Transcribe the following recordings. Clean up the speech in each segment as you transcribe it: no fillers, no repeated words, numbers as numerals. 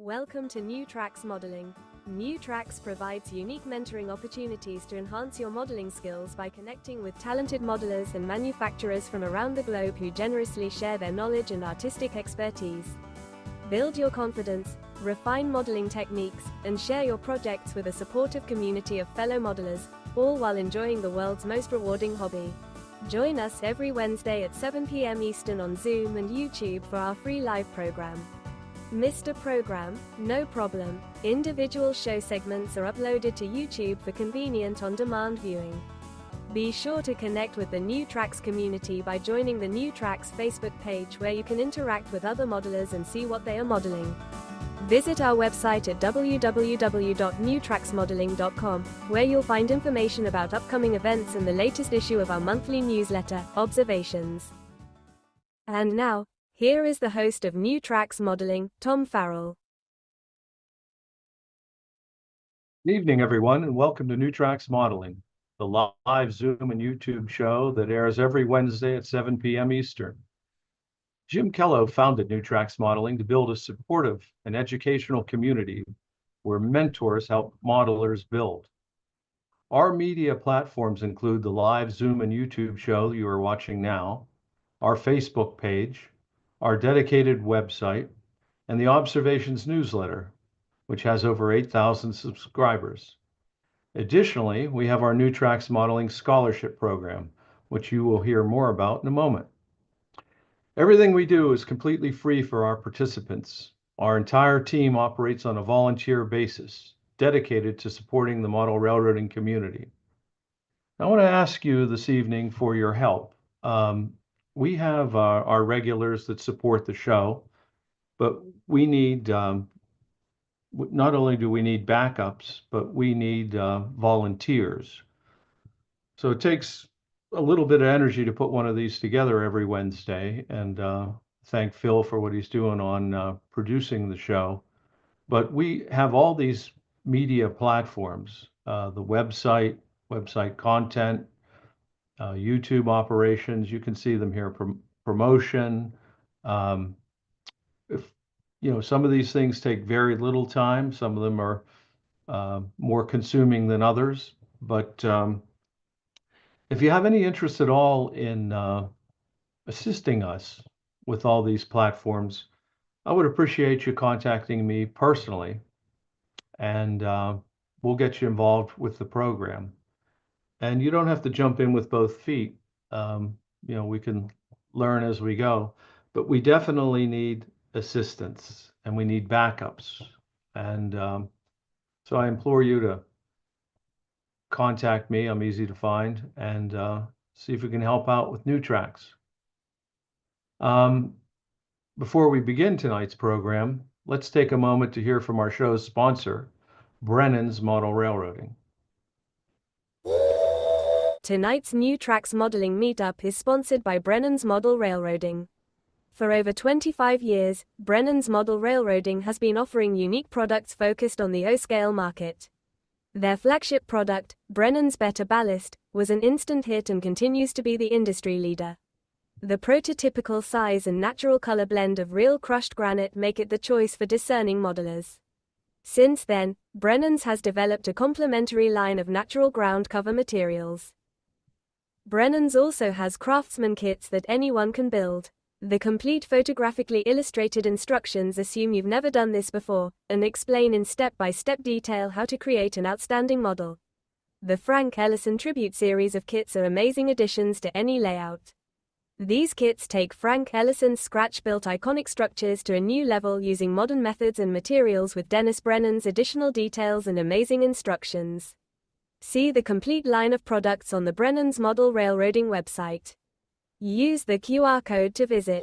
Welcome to New Tracks Modeling. New Tracks provides unique mentoring opportunities to enhance your modeling skills by connecting with talented modelers and manufacturers from around the globe who generously share their knowledge and artistic expertise. Build your confidence, refine modeling techniques, and share your projects with a supportive community of fellow modelers, all while enjoying the world's most rewarding hobby. Join us every Wednesday at 7 p.m. Eastern on Zoom and YouTube for our free live program. Missed a program? No problem. Individual show segments are uploaded to YouTube for convenient on-demand viewing. Be sure to connect with the New Tracks community by joining the New Tracks Facebook page where you can interact with other modelers and see what they are modeling. Visit our website at www.newtracksmodeling.com, where you'll find information about upcoming events and the latest issue of our monthly newsletter, Observations. And now, here is the host of New Tracks Modeling, Tom Farrell. Good evening, everyone, and welcome to New Tracks Modeling, the live Zoom and YouTube show that airs every Wednesday at 7 p.m. Eastern. Jim Kello founded New Tracks Modeling to build a supportive and educational community where mentors help modelers build. Our media platforms include the live Zoom and YouTube show you are watching now, our Facebook page, our dedicated website, and the Observations newsletter, which has over 8,000 subscribers. Additionally, we have our New Tracks Modeling Scholarship Program, which you will hear more about in a moment. Everything we do is completely free for our participants. Our entire team operates on a volunteer basis, dedicated to supporting the model railroading community. I want to ask you this evening for your help. We have our regulars that support the show, but we need, not only do we need backups, but we need volunteers. So it takes a little bit of energy to put one of these together every Wednesday, and thank Phil for what he's doing on producing the show. But we have all these media platforms, the website content, YouTube operations. You can see them here, promotion. If some of these things take very little time, some of them are more consuming than others. But if you have any interest at all in assisting us with all these platforms, I would appreciate you contacting me personally, and we'll get you involved with the program. And you don't have to jump in with both feet. We can learn as we go, but we definitely need assistance and we need backups. And so I implore you to contact me. I'm easy to find, and see if we can help out with New Tracks. Before we begin tonight's program, let's take a moment to hear from our show's sponsor, Brennan's Model Railroading. Tonight's New Tracks Modeling Meetup is sponsored by Brennan's Model Railroading. For over 25 years, Brennan's Model Railroading has been offering unique products focused on the O-scale market. Their flagship product, Brennan's Better Ballast, was an instant hit and continues to be the industry leader. The prototypical size and natural color blend of real crushed granite make it the choice for discerning modelers. Since then, Brennan's has developed a complementary line of natural ground cover materials. Brennan's also has craftsman kits that anyone can build. The complete photographically illustrated instructions assume you've never done this before, and explain in step-by-step detail how to create an outstanding model. The Frank Ellison Tribute series of kits are amazing additions to any layout. These kits take Frank Ellison's scratch-built iconic structures to a new level using modern methods and materials with Dennis Brennan's additional details and amazing instructions. See the complete line of products on the Brennan's Model Railroading website. Use the QR code to visit.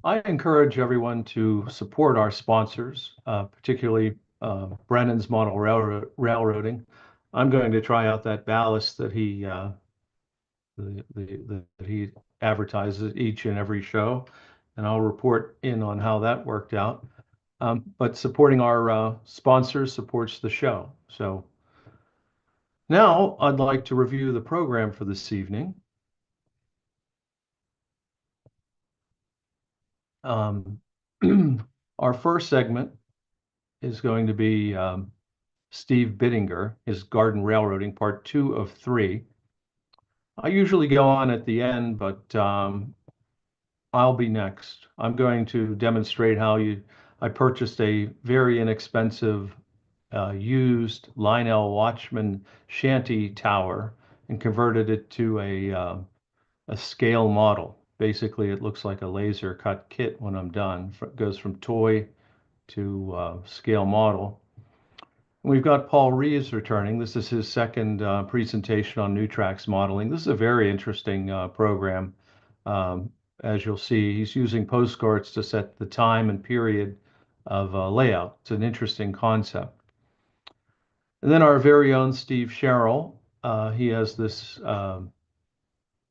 I encourage everyone to support our sponsors, particularly Brennan's Model Railroading. I'm going to try out that ballast that he advertises each and every show, and I'll report in on how that worked out. But supporting our sponsors supports the show. So now I'd like to review the program for this evening. Um, our first segment is going to be Steve Bittinger, his garden railroading, part two of three. I usually go on at the end, but I'll be next. I'm going to demonstrate I purchased a very inexpensive used Lionel Watchman Shanty tower and converted it to a scale model. Basically, it looks like a laser cut kit when I'm done. It goes from toy to scale model. We've got Paul Reeves returning. This is his second presentation on new tracks modeling. This is a very interesting program. Um, as you'll see, he's using postcards to set the time and period of layout. It's an interesting concept. And then our very own Steve Sherill. He has this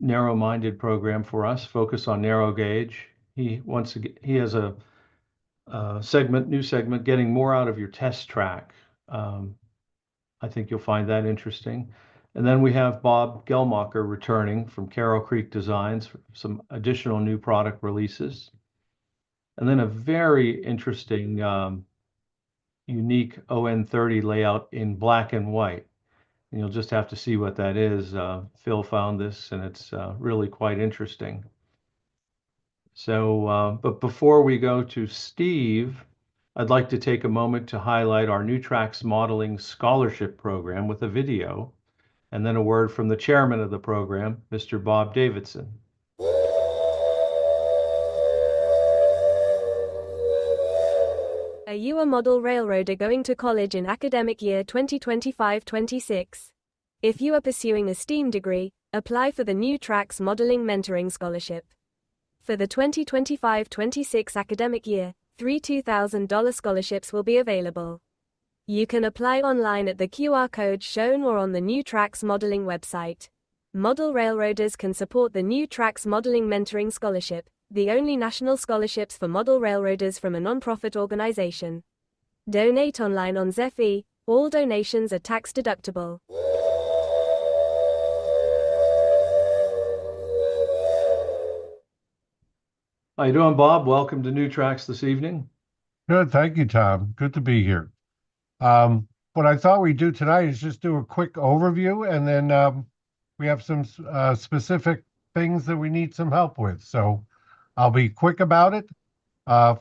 narrow-minded program for us, focus on narrow gauge. He has a new segment, getting more out of your test track. I think you'll find that interesting. And then we have Bob Gelmacher returning from Carroll Creek Designs for some additional new product releases. And then a very interesting, unique ON30 layout in black and white. And you'll just have to see what that is. Phil found this, and it's really quite interesting. So, but before we go to Steve, I'd like to take a moment to highlight our New Tracks Modeling Scholarship Program with a video, and then a word from the chairman of the program, Mr. Bob Davidson. Are you a model railroader going to college in academic year 2025-26? If you are pursuing a STEAM degree, apply for the New Tracks Modeling Mentoring Scholarship. For the 2025-26 academic year, 3 $2,000 scholarships will be available. You can apply online at the QR code shown or on the New Tracks Modeling website. Model railroaders can support the New Tracks Modeling Mentoring Scholarship, the only national scholarships for model railroaders from a nonprofit organization. Donate online on Zephy. All donations are tax deductible. How you doing, Bob? Welcome to New Tracks this evening. Good, thank you, Tom. Good to be here. What I thought we'd do tonight is just do a quick overview, and then we have some specific things that we need some help with. So I'll be quick about it.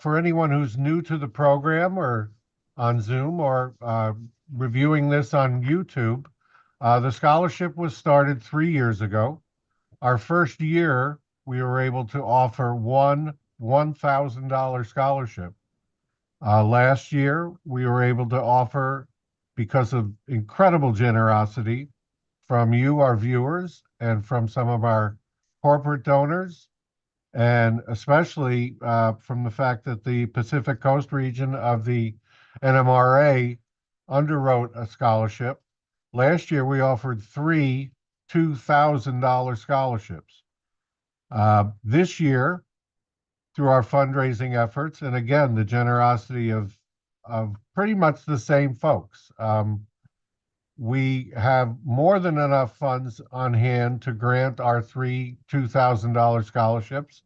For anyone who's new to the program or on Zoom or reviewing this on YouTube, the scholarship was started 3 years ago. Our first year, we were able to offer one $1,000 scholarship. Last year, we were able to offer, because of incredible generosity from you, our viewers, and from some of our corporate donors, and especially from the fact that the Pacific Coast region of the NMRA underwrote a scholarship. Last year, we offered 3 $2,000 scholarships. This year, through our fundraising efforts, and again, the generosity of pretty much the same folks, we have more than enough funds on hand to grant our 3 $2,000 scholarships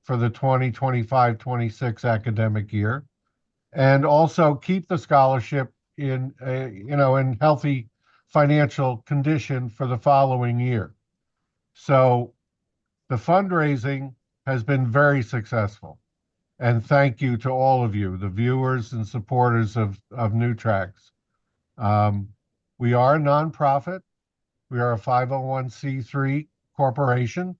for the 2025-26 academic year, and also keep the scholarship in in healthy financial condition for the following year. So the fundraising has been very successful. And thank you to all of you, the viewers and supporters of New Tracks. We are a nonprofit. We are a 501c3 corporation.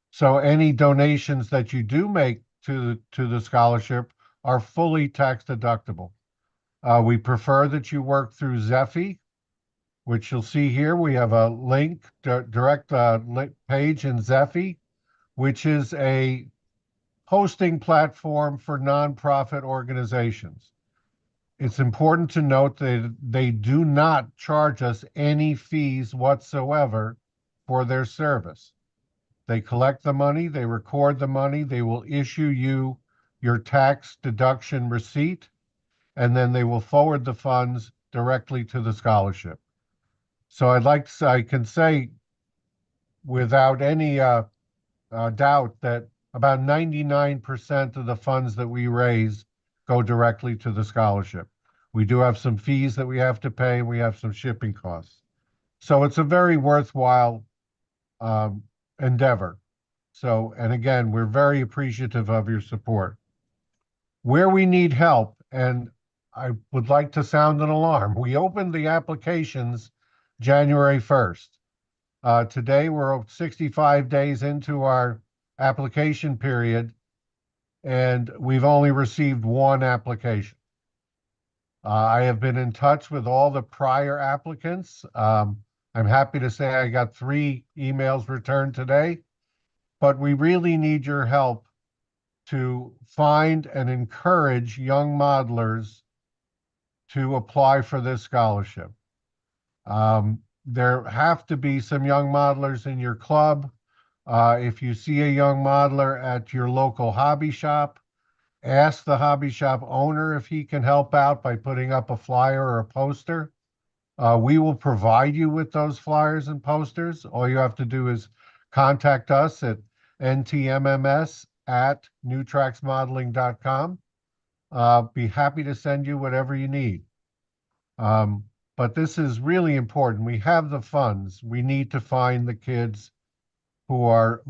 So any donations that you do make to the scholarship are fully tax deductible. We prefer that you work through Zephy, which you'll see here. We have a link, direct page in Zephy, which is a hosting platform for nonprofit organizations. It's important to note that they do not charge us any fees whatsoever for their service. They collect the money, they record the money, they will issue you your tax deduction receipt, and then they will forward the funds directly to the scholarship. So I can say without any doubt that about 99% of the funds that we raise go directly to the scholarship. We do have some fees that we have to pay, and we have some shipping costs. So it's a very worthwhile endeavor. So, and again, we're very appreciative of your support. Where we need help, and I would like to sound an alarm, we opened the applications January 1st. Today, we're 65 days into our application period, and we've only received one application. I have been in touch with all the prior applicants. I'm happy to say I got 3 emails returned today, but we really need your help to find and encourage young modelers to apply for this scholarship. There have to be some young modelers in your club. If you see a young modeler at your local hobby shop, ask the hobby shop owner if he can help out by putting up a flyer or a poster. We will provide you with those flyers and posters. All you have to do is contact us at ntmms@newtracksmodeling.com. Be happy to send you whatever you need. But this is really important. We have the funds. We need to find the kids who are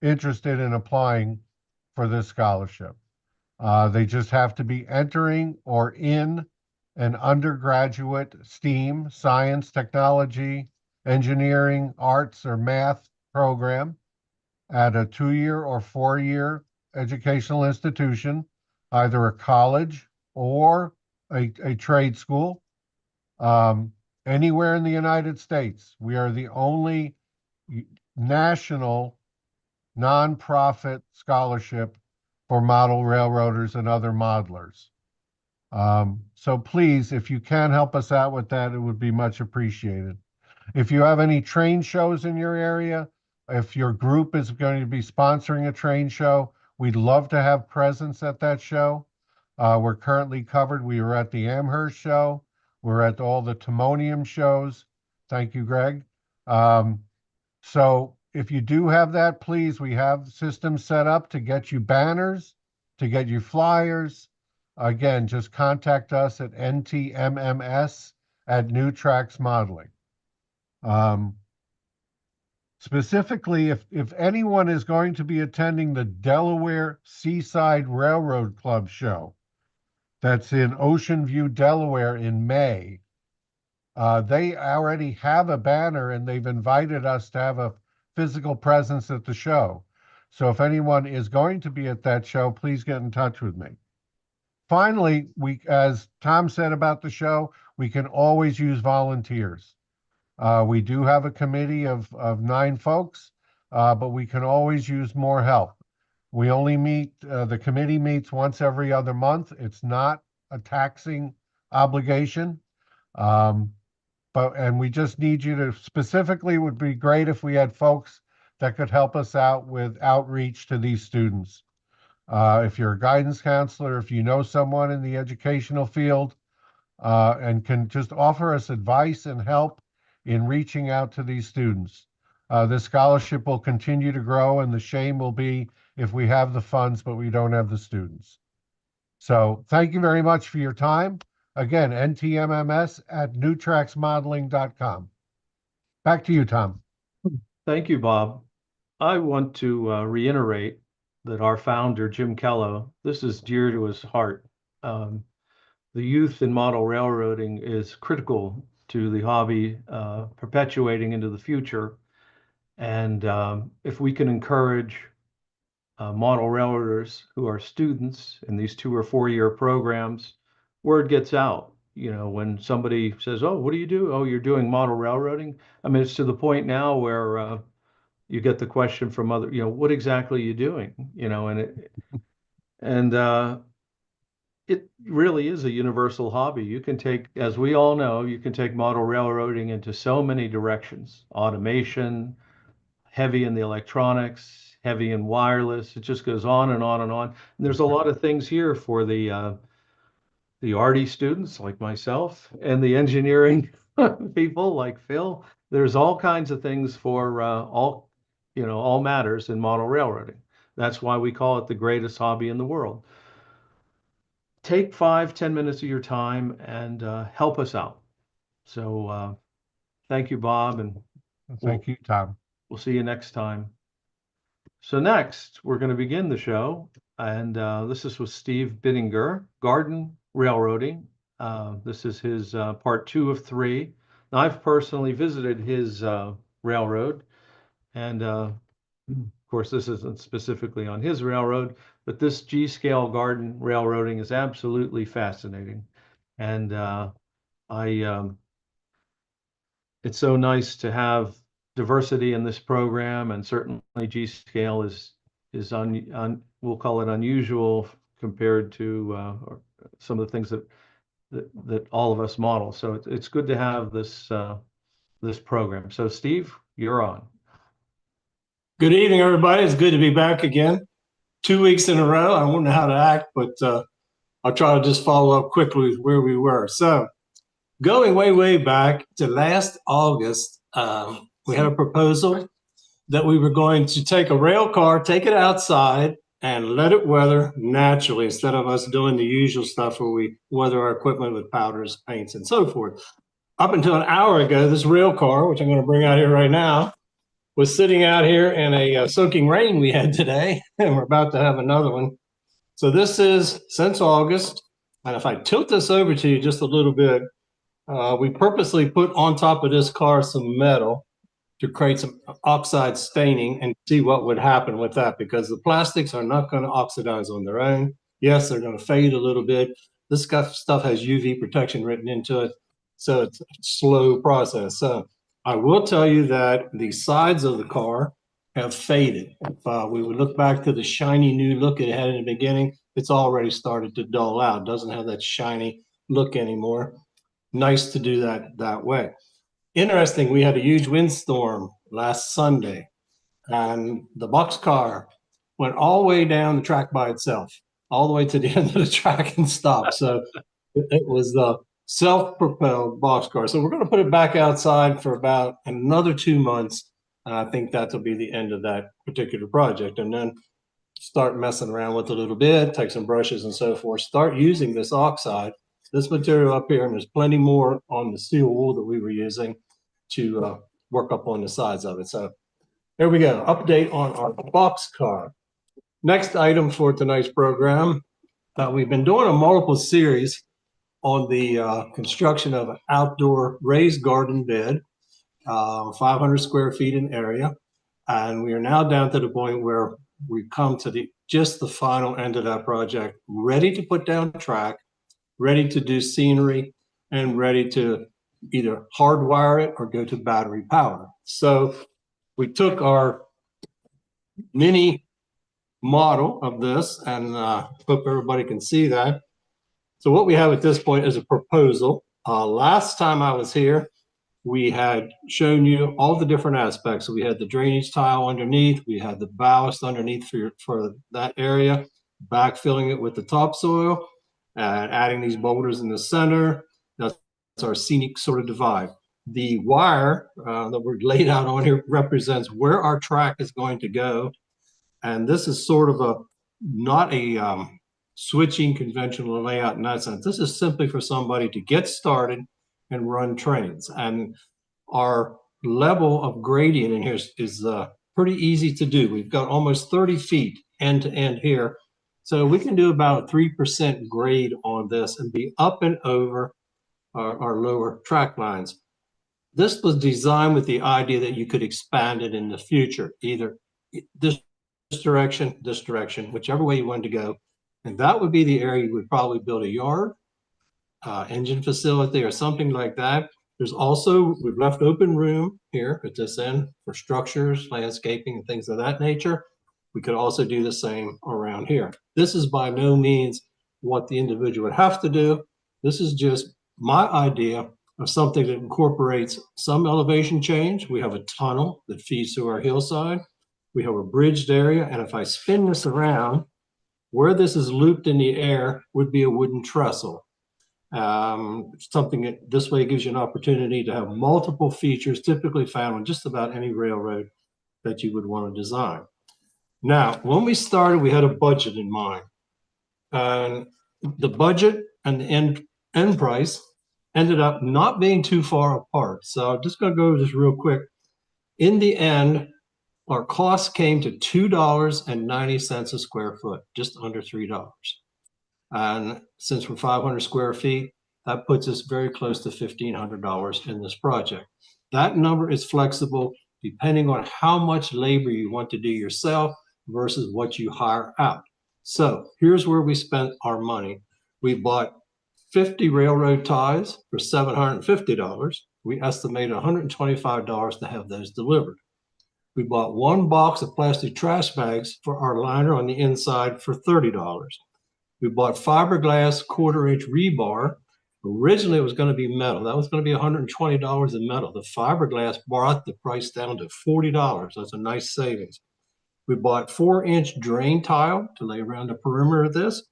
interested in applying for this scholarship. They just have to be entering or in an undergraduate STEAM, science, technology, engineering, arts, or math program at a 2-year or 4-year educational institution, either a college or a trade school, anywhere in the United States. We are the only national nonprofit scholarship for model railroaders and other modelers. So please, if you can help us out with that, it would be much appreciated. If you have any train shows in your area, if your group is going to be sponsoring a train show, we'd love to have presence at that show. We're currently covered. We were at the Amherst show. We're at all the Timonium shows. Thank you, Greg. So if you do have that, please, we have systems set up to get you banners, to get you flyers. Again, just contact us at ntmms@newtracksmodeling. Specifically, if anyone is going to be attending the Delaware Seaside Railroad Club show, that's in Ocean View, Delaware in May, they already have a banner and they've invited us to have a physical presence at the show. So if anyone is going to be at that show, please get in touch with me. Finally, as Tom said about the show, we can always use volunteers. We do have a committee of 9 folks, but we can always use more help. We only meet, the committee meets once every other month. It's not a taxing obligation. And we just need you to, specifically, it would be great if we had folks that could help us out with outreach to these students. If you're a guidance counselor, if you know someone in the educational field, and can just offer us advice and help in reaching out to these students. This scholarship will continue to grow, and the shame will be if we have the funds, but we don't have the students. So thank you very much for your time. Again, ntmms@newtracksmodeling.com. Back to you, Tom. Thank you, Bob. I want to reiterate that our founder, Jim Kello, this is dear to his heart. The youth in model railroading is critical to the hobby perpetuating into the future. And if we can encourage model railroaders who are students in these 2 or 4-year programs, word gets out. You know, when somebody says, "Oh, what do you do?" "Oh, you're doing model railroading." I mean, it's to the point now where you get the question from other, what exactly are you doing? It really is a universal hobby. You can take, as we all know, you can take model railroading into so many directions: automation, heavy in the electronics, heavy in wireless. It just goes on and on and on. And there's a lot of things here for the arty students like myself and the engineering people like Phil. There's all kinds of things for all all matters in model railroading. That's why we call it the greatest hobby in the world. Take 5-10 minutes of your time and help us out. So thank you, Bob, and Thank you, Tom. we'll see you next time. So next, we're going to begin the show, and this is with Steve Bittinger, Garden Railroading. This is his part 2 of 3. Now, I've personally visited his railroad, and of course, this isn't specifically on his railroad, but this G-scale garden railroading is absolutely fascinating. And it's so nice to have diversity in this program, and certainly G-scale is we'll call it unusual compared to some of the things that all of us model. So it's good to have this this program. So Steve, you're on. Good evening, everybody. It's good to be back again. 2 weeks in a row. I don't know how to act, but I'll try to just follow up quickly with where we were. So going way back to last August, we had a proposal that we were going to take a rail car, take it outside, and let it weather naturally instead of us doing the usual stuff where we weather our equipment with powders, paints, and so forth. Up until an hour ago, this rail car, which I'm going to bring out here right now, was sitting out here in a soaking rain we had today, and we're about to have another one. So this is since August, and if I tilt this over to you just a little bit, we purposely put on top of this car some metal to create some oxide staining and see what would happen with that, because the plastics are not going to oxidize on their own. Yes, they're going to fade a little bit. This stuff has UV protection written into it, so it's a slow process. So I will tell you that the sides of the car have faded. If we would look back to the shiny new look it had in the beginning, it's already started to dull out. It doesn't have that shiny look anymore. Nice to do that way. Interesting, we had a huge windstorm last Sunday, and the boxcar went all the way down the track by itself, all the way to the end of the track and stopped. So it was the self-propelled boxcar. So we're going to put it back outside for about another 2 months, and I think that'll be the end of that particular project. And then start messing around with it a little bit, take some brushes and so forth, start using this oxide, this material up here, and there's plenty more on the steel wool that we were using to work up on the sides of it. So there we go, update on our boxcar. Next item for tonight's program, we've been doing a multiple series on the construction of an outdoor raised garden bed, 500 square feet in area. And we are now down to the point where we've come to just the final end of that project, ready to put down track, ready to do scenery, and ready to either hardwire it or go to battery power. So we took our mini model of this, and hope everybody can see that. So what we have at this point is a proposal. Last time I was here, we had shown you all the different aspects. So we had the drainage tile underneath, we had the ballast underneath for that area, backfilling it with the topsoil, and adding these boulders in the center. That's our scenic sort of divide. The wire that we're laid out on here represents where our track is going to go. And this is sort of not a switching conventional layout in that sense. This is simply for somebody to get started and run trains. And our level of gradient in here is pretty easy to do. We've got almost 30 feet end to end here. So we can do about 3% grade on this and be up and over our lower track lines. This was designed with the idea that you could expand it in the future, either this direction, whichever way you wanted to go. And that would be the area you would probably build a yard, engine facility, or something like that. There's also, we've left open room here at this end for structures, landscaping, and things of that nature. We could also do the same around here. This is by no means what the individual would have to do. This is just my idea of something that incorporates some elevation change. We have a tunnel that feeds to our hillside. We have a bridged area, and if I spin this around, where this is looped in the air would be a wooden trestle. Something that this way gives you an opportunity to have multiple features typically found on just about any railroad that you would want to design. Now, when we started, we had a budget in mind. And the budget and the end price ended up not being too far apart. So I'm just going to go over this real quick. In the end, our cost came to $2.90 a square foot, just under $3. And since we're 500 square feet, that puts us very close to $1,500 in this project. That number is flexible depending on how much labor you want to do yourself versus what you hire out. So here's where we spent our money. We bought 50 railroad ties for $750. We estimated $125 to have those delivered. We bought one box of plastic trash bags for our liner on the inside for $30. We bought fiberglass 1/4-inch rebar. Originally, it was going to be metal. That was going to be $120 in metal. The fiberglass brought the price down to $40. That's a nice savings. We bought 4-inch drain tile to lay around the perimeter of this.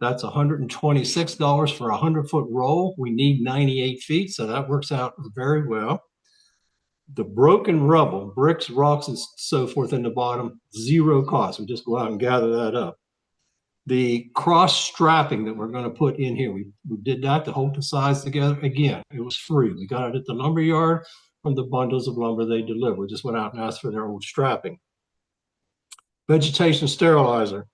That's $126 for a 100-foot roll. We need 98 feet, so that works out very well. The broken rubble, bricks, rocks, and so forth in the bottom, zero cost. We just go out and gather that up. The cross strapping that we're going to put in here, we did that to hold the sides together. Again, it was free. We got it at the lumber yard from the bundles of lumber they delivered. We just went out and asked for their old strapping. Vegetation sterilizer.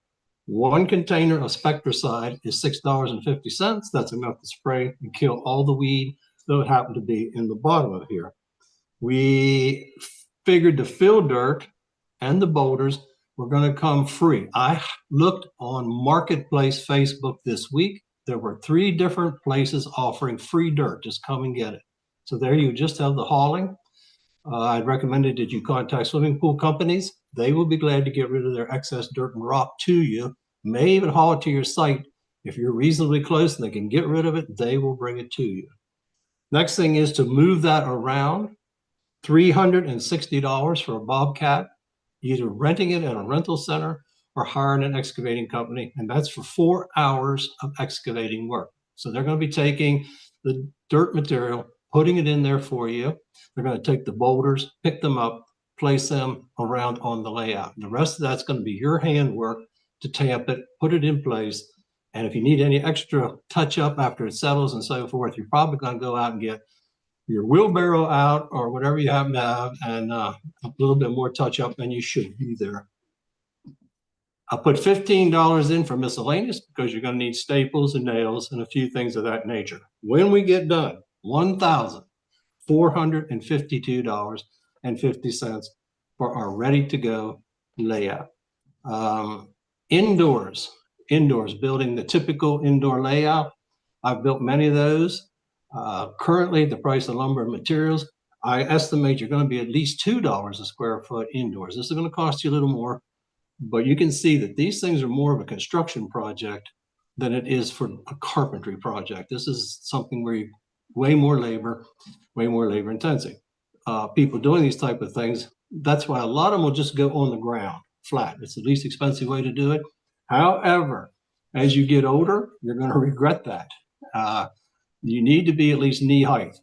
One container of Spectracide is $6.50. That's enough to spray and kill all the weed that would happen to be in the bottom of here. We figured the fill dirt and the boulders were going to come free. I looked on Marketplace Facebook this week. There were 3 different places offering free dirt. Just come and get it. So there you just have the hauling. I'd recommended that you contact swimming pool companies. They will be glad to get rid of their excess dirt and rock to you. May even haul it to your site. If you're reasonably close and they can get rid of it, they will bring it to you. Next thing is to move that around. $360 for a bobcat, either renting it at a rental center or hiring an excavating company. And that's for 4 hours of excavating work. So they're going to be taking the dirt material, putting it in there for you. They're going to take the boulders, pick them up, place them around on the layout. The rest of that's going to be your handwork to tamp it, put it in place. And if you need any extra touch up after it settles and so forth, you're probably going to go out and get your wheelbarrow out or whatever you happen to have and a little bit more touch up than you should be there. I put $15 in for miscellaneous because you're going to need staples and nails and a few things of that nature. When we get done, $1,452.50 for our ready-to-go layout. Indoors, building the typical indoor layout. I've built many of those. Currently, the price of lumber and materials, I estimate you're going to be at least $2 a square foot indoors. This is going to cost you a little more, but you can see that these things are more of a construction project than it is for a carpentry project. This is something where you way more labor intensive. People doing these type of things, that's why a lot of them will just go on the ground flat. It's the least expensive way to do it. However, as you get older, you're going to regret that. You need to be at least knee height.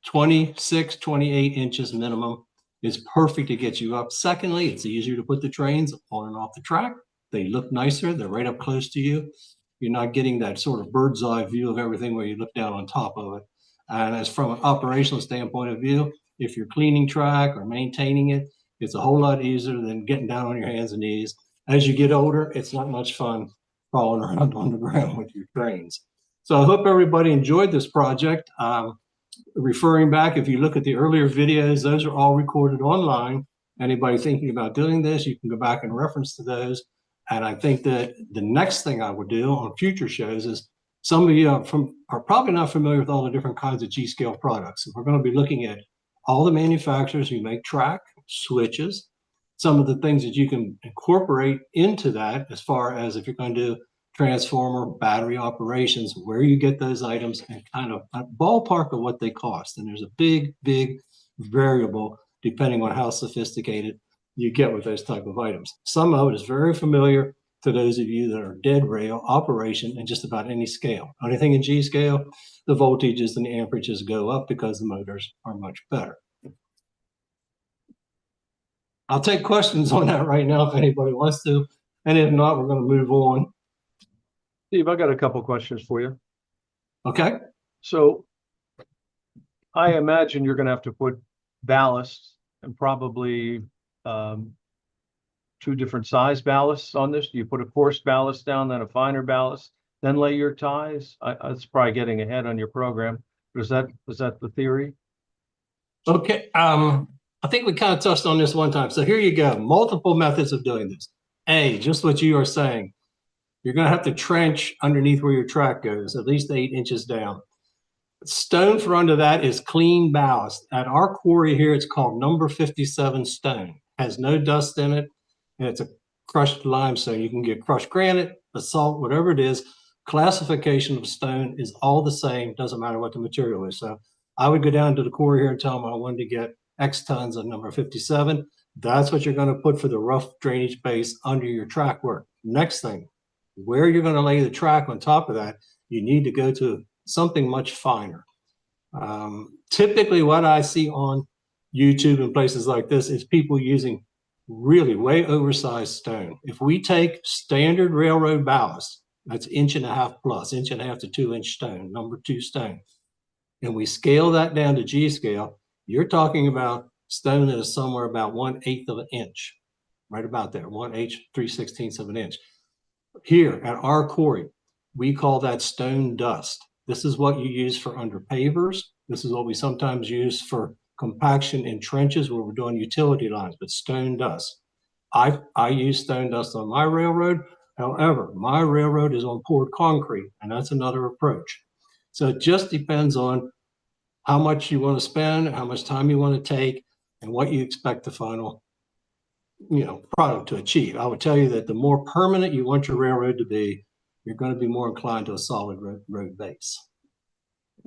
26, 28 inches minimum is perfect to get you up. Secondly, it's easier to put the trains on and off the track. They look nicer. They're right up close to you. You're not getting that sort of bird's eye view of everything where you look down on top of it. And as from an operational standpoint of view, if you're cleaning track or maintaining it, it's a whole lot easier than getting down on your hands and knees. As you get older, it's not much fun crawling around on the ground with your trains. So I hope everybody enjoyed this project. Referring back, if you look at the earlier videos, those are all recorded online. Anybody thinking about doing this, you can go back and reference to those. And I think that the next thing I would do on future shows is some of you are probably not familiar with all the different kinds of G-scale products. So we're going to be looking at all the manufacturers who make track, switches, some of the things that you can incorporate into that as far as if you're going to do transformer, battery operations, where you get those items and kind of a ballpark of what they cost. And there's a big, big variable depending on how sophisticated you get with those type of items. Some of it is very familiar to those of you that are dead rail operation in just about any scale. Anything in G scale, the voltages and the amperages go up because the motors are much better. I'll take questions on that right now if anybody wants to. And if not, we're going to move on. Steve, I got a couple questions for you. Okay. So I imagine you're going to have to put ballast and probably two different size ballasts on this. Do you put a coarse ballast down, then a finer ballast, then lay your ties? That's probably getting ahead on your program. But is that the theory? Okay. I think we kind of touched on this one time. So here you go. Multiple methods of doing this. A, just what you are saying. You're going to have to trench underneath where your track goes, at least 8 inches down. Stone for under that is clean ballast. At our quarry here, it's called number 57 stone. Has no dust in it, and it's a crushed limestone. You can get crushed granite, basalt, whatever it is. Classification of stone is all the same. Doesn't matter what the material is. So I would go down to the quarry here and tell them I wanted to get X tons of number 57. That's what you're going to put for the rough drainage base under your track work. Next thing, where you're going to lay the track on top of that, you need to go to something much finer. Typically what I see on YouTube and places like this is people using really way oversized stone. If we take standard railroad ballast, that's 1.5 inches plus, 1.5 inches to 2 inch stone, number 2 stone, and we scale that down to G scale, you're talking about stone that is somewhere about 1/8 of an inch, right about there, 1/8, 3/16 of an inch. Here at our quarry, we call that stone dust. This is what you use for under pavers. This is what we sometimes use for compaction in trenches where we're doing utility lines, but stone dust. I use stone dust on my railroad. However, my railroad is on poured concrete, and that's another approach. So it just depends on how much you want to spend, how much time you want to take, and what you expect the final product to achieve. I would tell you that the more permanent you want your railroad to be, you're going to be more inclined to a solid road base.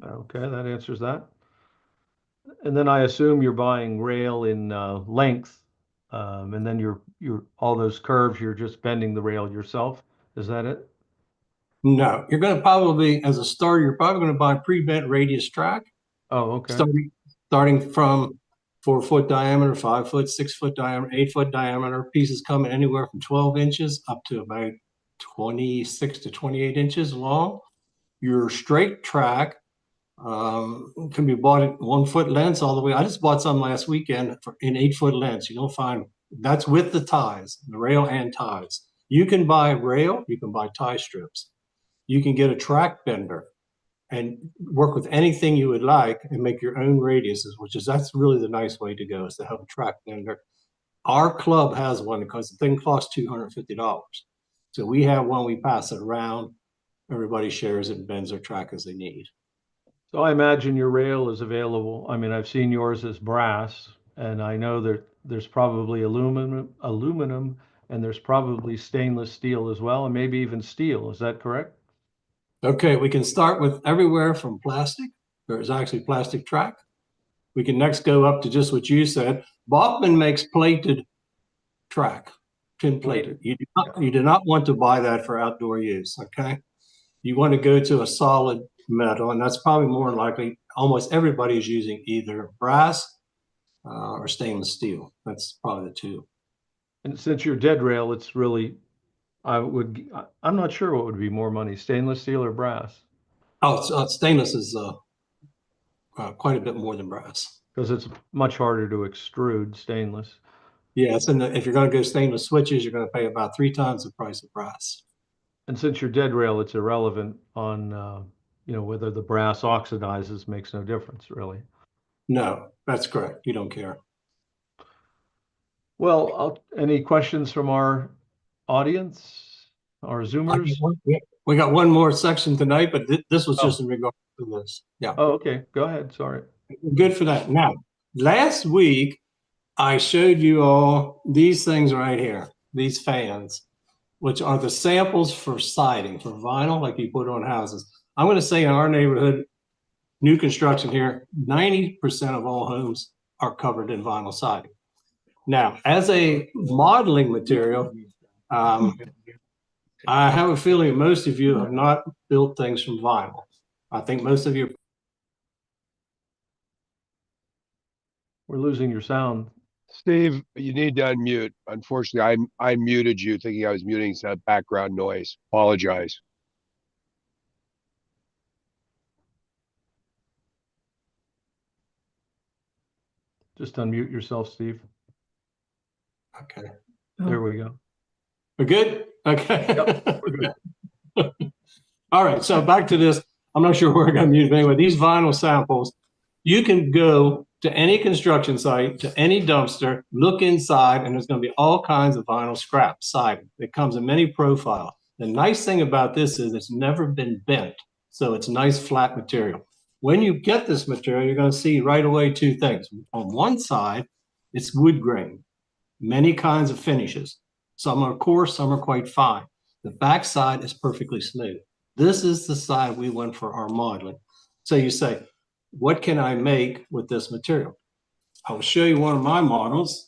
Okay, that answers that. And then I assume you're buying rail in length, and then you're all those curves, you're just bending the rail yourself. Is that it? No, you're going to probably, as a starter, you're probably going to buy pre-bent radius track. Oh, okay. Starting from 4 foot diameter, 5 foot, 6 foot diameter, 8 foot diameter, pieces coming anywhere from 12 inches up to about 26 to 28 inches long. Your straight track can be bought at 1 foot lengths all the way. I just bought some last weekend in 8 foot lengths. You don't find that's with the ties, the rail and ties. You can buy rail, you can buy tie strips. You can get a track bender and work with anything you would like and make your own radiuses, that's really the nice way to go, is to have a track bender. Our club has one because the thing costs $250. So we have one, we pass it around, everybody shares it and bends their track as they need. So I imagine your rail is available. I mean, I've seen yours as brass, and I know that there's probably aluminum, and there's probably stainless steel as well, and maybe even steel. Is that correct? Okay, we can start with everywhere from plastic. There's actually plastic track. We can next go up to just what you said. Bachman makes plated track, tin plated. You do not want to buy that for outdoor use, okay? You want to go to a solid metal, and that's probably more likely. Almost everybody is using either brass or stainless steel. That's probably the two. And since you're dead rail, it's really, I'm not sure what would be more money, stainless steel or brass? Oh, stainless is quite a bit more than brass. Because it's much harder to extrude stainless. Yeah, if you're going to go stainless switches, you're going to pay about 3 times the price of brass. And since you're dead rail, it's irrelevant on, whether the brass oxidizes makes no difference, really. No, that's correct. You don't care. Well, any questions from our audience, our Zoomers? We got one more section tonight, but this was just in regard to this. Yeah. Oh, okay. Go ahead. Sorry. Good for that. Now, last week, I showed you all these things right here, these fans, which are the samples for siding, for vinyl, like you put on houses. I'm going to say in our neighborhood, new construction here, 90% of all homes are covered in vinyl siding. Now, as a modeling material, I have a feeling most of you have not built things from vinyl. I think most of you. We're losing your sound, Steve, you need to unmute. Unfortunately, I muted you thinking I was muting some background noise. Apologize. Just unmute yourself, Steve. Okay. There we go. We're good? Okay. Yep, we're good. All right, so back to this. I'm not sure where I got muted, but anyway, these vinyl samples, you can go to any construction site, to any dumpster, look inside, and there's going to be all kinds of vinyl scrap siding. It comes in many profiles. The nice thing about this is it's never been bent, so it's nice flat material. When you get this material, you're going to see right away two things. On one side, it's wood grain, many kinds of finishes. Some are coarse, some are quite fine. The back side is perfectly smooth. This is the side we went for our modeling. So you say, what can I make with this material? I will show you one of my models.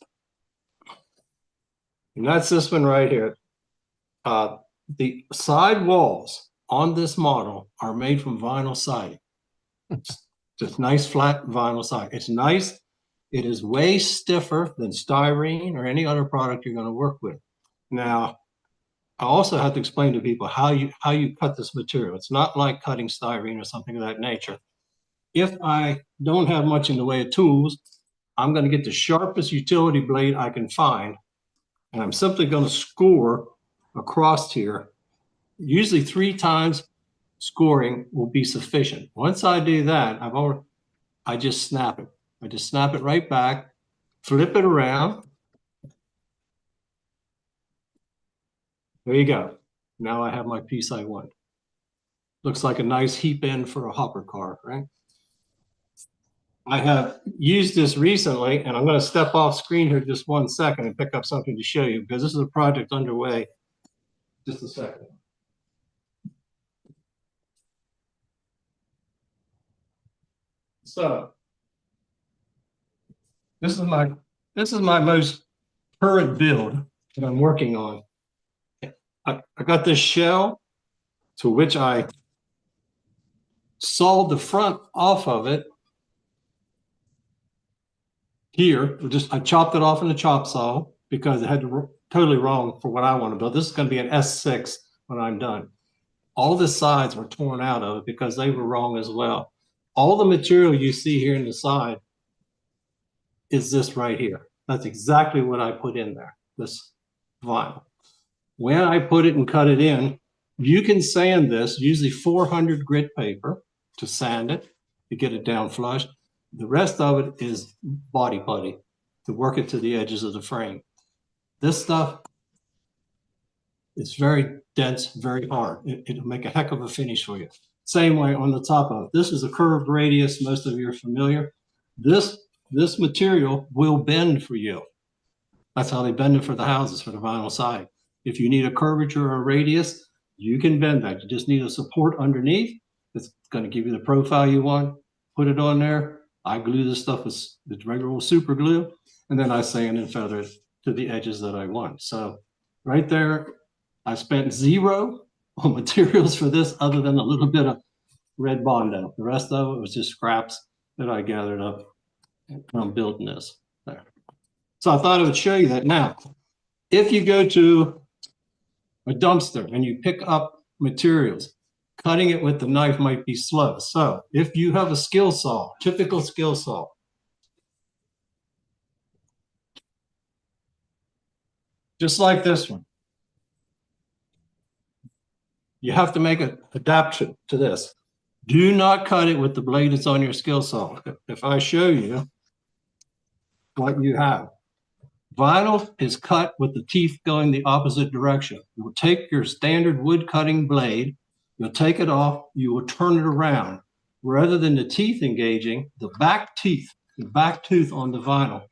And that's this one right here. The side walls on this model are made from vinyl siding. Just nice flat vinyl siding. It's nice. It is way stiffer than styrene or any other product you're going to work with. Now, I also have to explain to people how you cut this material. It's not like cutting styrene or something of that nature. If I don't have much in the way of tools, I'm going to get the sharpest utility blade I can find, and I'm simply going to score across here. Usually 3 times scoring will be sufficient. Once I do that, I just snap it. I just snap it right back, flip it around. There you go. Now I have my piece I want. Looks like a nice heap end for a hopper car, right? I have used this recently, and I'm going to step off screen here just 1 second and pick up something to show you, because this is a project underway. Just a second. So this is my most current build that I'm working on. I got this shell to which I sawed the front off of it here. I chopped it off in the chop saw because it had totally wrong for what I want to build. This is going to be an S6 when I'm done. All the sides were torn out of it because they were wrong as well. All the material you see here in the side is this right here. That's exactly what I put in there, this vinyl. When I put it and cut it in, you can sand this, usually 400 grit paper to sand it, to get it down flush. The rest of it is body putty to work it to the edges of the frame. This stuff is very dense, very hard. It'll make a heck of a finish for you. Same way on the top of it. This is a curved radius. Most of you are familiar. This material will bend for you. That's how they bend it for the houses, for the vinyl side. If you need a curvature or a radius, you can bend that. You just need a support underneath. It's going to give you the profile you want. Put it on there. I glue this stuff with regular old super glue, and then I sand and feather it to the edges that I want. So right there, I spent 0 on materials for this other than a little bit of red Bondo. The rest of it was just scraps that I gathered up from building this there. So I thought I would show you that. Now, if you go to a dumpster and you pick up materials, cutting it with the knife might be slow. So if you have a skill saw, typical skill saw, just like this one, you have to make an adaptation to this. Do not cut it with the blade that's on your skill saw. If I show you what you have, vinyl is cut with the teeth going the opposite direction. You will take your standard wood cutting blade, you'll take it off, you will turn it around. Rather than the teeth engaging, the back tooth on the vinyl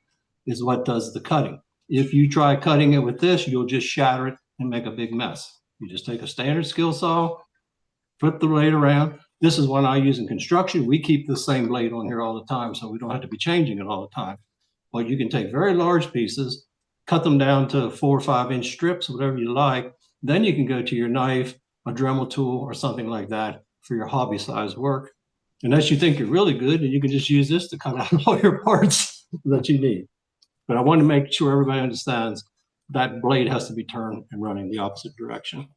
is what does the cutting. If you try cutting it with this, you'll just shatter it and make a big mess. You just take a standard skill saw, flip the blade around. This is one I use in construction. We keep the same blade on here all the time, so we don't have to be changing it all the time. But you can take very large pieces, cut them down to 4 or 5 inch strips, whatever you like. Then you can go to your knife, a Dremel tool, or something like that for your hobby size work. Unless you think you're really good, and you can just use this to cut out all your parts that you need. But I want to make sure everybody understands that blade has to be turned and running the opposite direction.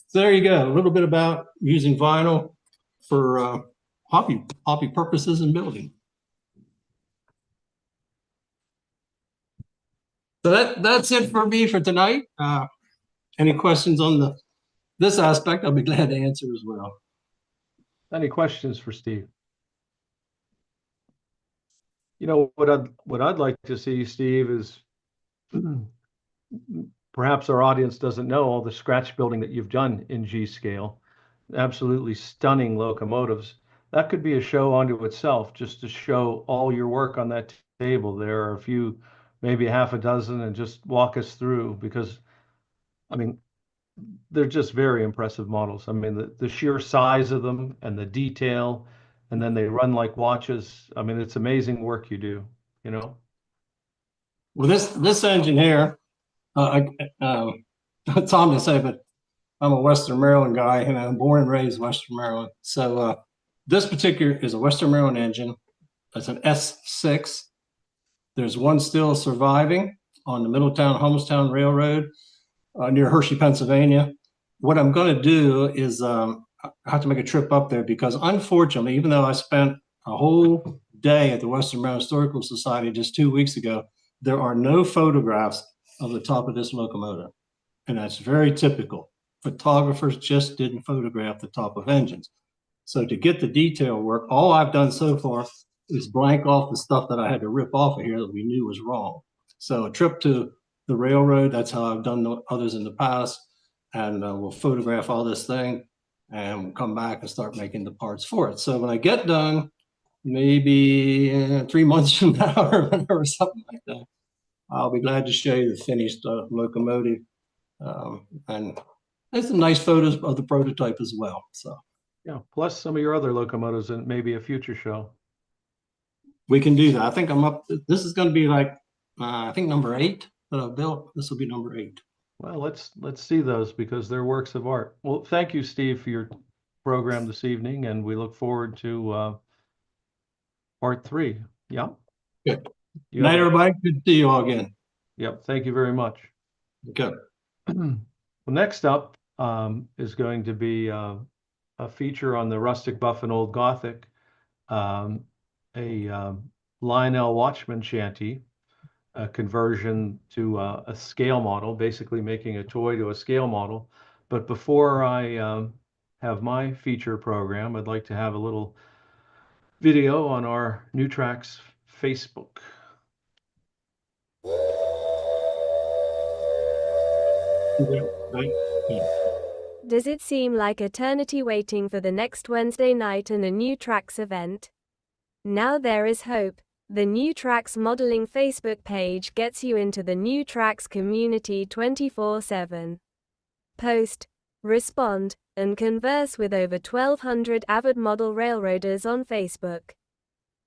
So there you go, a little bit about using vinyl for hobby purposes in building. So that's it for me for tonight. Any questions on this aspect, I'll be glad to answer as well. Any questions for Steve? You know, what I'd like to see, Steve, is perhaps our audience doesn't know all the scratch building that you've done in G scale. Absolutely stunning locomotives. That could be a show unto itself, just to show all your work on that table. There are a few, maybe half a dozen, and just walk us through, because I mean, they're just very impressive models. I mean, the sheer size of them and the detail, and then they run like watches. I mean, it's amazing work you do, you know? Well, this engine here, Tom to say, but I'm a Western Maryland guy, and I'm born and raised Western Maryland. So this particular is a Western Maryland engine. It's an S6. There's one still surviving on the Middletown-Homestown Railroad near Hershey, Pennsylvania. What I'm going to do is I have to make a trip up there, because unfortunately, even though I spent a whole day at the Western Maryland Historical Society just 2 weeks ago, there are no photographs of the top of this locomotive. And that's very typical. Photographers just didn't photograph the top of engines. So to get the detail work, all I've done so far is blank off the stuff that I had to rip off of here that we knew was wrong. So a trip to the railroad, that's how I've done others in the past. And we'll photograph all this thing and we'll come back and start making the parts for it. So when I get done, maybe 3 months from now or something like that, I'll be glad to show you the finished locomotive. And there's some nice photos of the prototype as well. So yeah, plus some of your other locomotives and maybe a future show. We can do that. I think I'm up. This is going to be like, I think number 8 that I've built. This will be number 8. Well, let's see those, because they're works of art. Well, thank you, Steve, for your program this evening, and we look forward to part 3. Yeah. Good night, everybody. Good to see you all again. Yep. Thank you very much. Okay. Well, next up is going to be a feature on the Rustic Buff and Old Gothic, a Lionel Watchman Shanty, a conversion to a scale model, basically making a toy to a scale model. But before I have my feature program, I'd like to have a little video on our New Tracks Facebook. Does it seem like eternity waiting for the next Wednesday night and a New Tracks event? Now there is hope. The New Tracks Modeling Facebook page gets you into the New Tracks community 24/7. Post, respond, and converse with over 1,200 avid model railroaders on Facebook.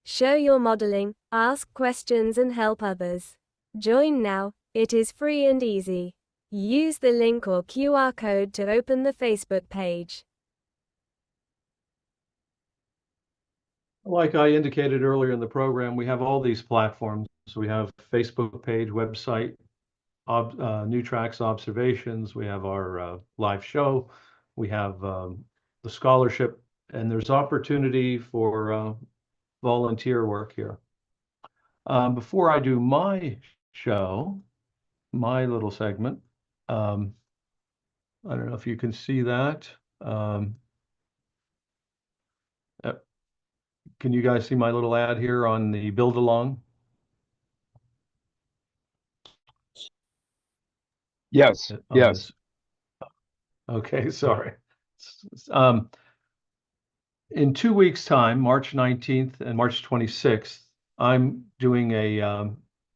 Show your modeling, ask questions, and help others. Join now, it is free and easy. Use the link or QR code to open the Facebook page. Like I indicated earlier in the program, we have all these platforms. So we have Facebook page, website, New Tracks Observations. We have our live show. We have the scholarship, and there's opportunity for volunteer work here. Before I do my show, my little segment, I don't know if you can see that. Can you guys see my little ad here on the build along? Yes, yes. Okay, sorry. In 2 weeks' time, March 19th and March 26th, I'm doing a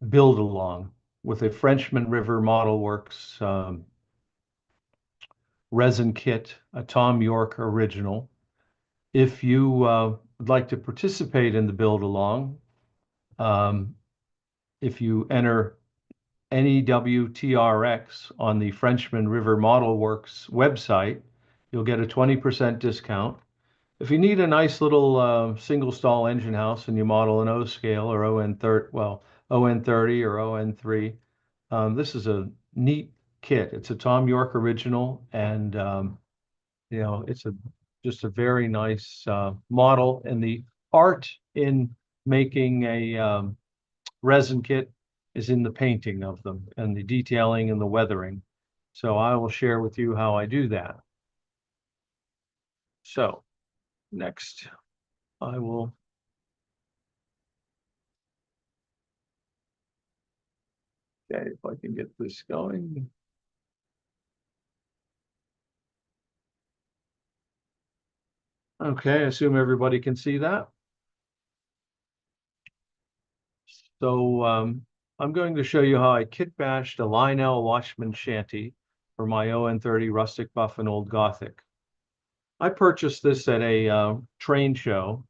build along with a Frenchman River Model Works resin kit, a Tom York original. If you would like to participate in the build along, if you enter NEWTRX on the Frenchman River Model Works website, you'll get a 20% discount. If you need a nice little single stall engine house and you model an O scale or ON30, well, ON30 or ON3. This is a neat kit. It's a Tom York original, and it's just a very nice model. And the art in making a resin kit is in the painting of them and the detailing and the weathering. So I will share with you how I do that. So next, I will okay, if I can get this going. Okay, I assume everybody can see that. So I'm going to show you how I kit bashed a Lionel Watchman Shanty for my ON30 Rustic Buff and Old Gothic. I purchased this at a train show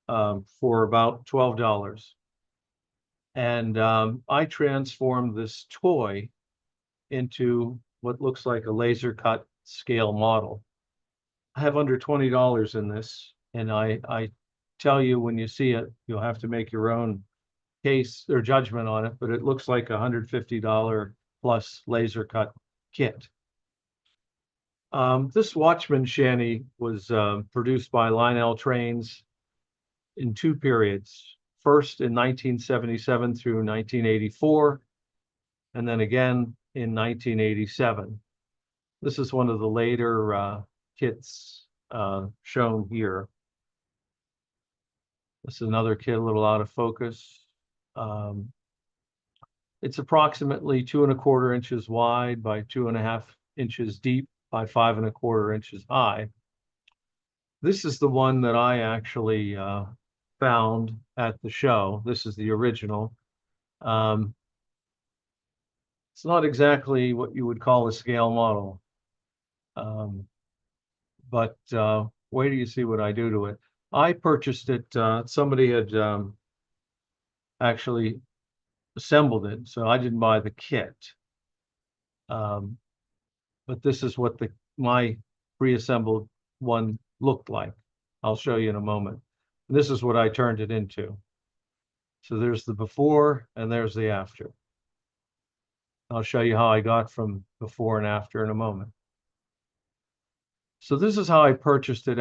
for about $12. And I transformed this toy into what looks like a laser cut scale model. I have under $20 in this, and I tell you when you see it, you'll have to make your own case or judgment on it, but it looks like $150 plus laser cut kit. This Watchman Shanty was produced by Lionel Trains in two periods. First in 1977 through 1984, and then again in 1987. This is one of the later kits shown here. This is another kit, a little out of focus. It's approximately 2¼ inches wide by 2½ inches deep by 5¼ inches high. This is the one that I actually found at the show. This is the original. It's not exactly what you would call a scale model, but wait till you see what I do to it. I purchased it. Somebody had actually assembled it, so I didn't buy the kit. But this is what my pre-assembled one looked like. I'll show you in a moment. This is what I turned it into. So there's the before and there's the after. I'll show you how I got from before and after in a moment. So this is how I purchased it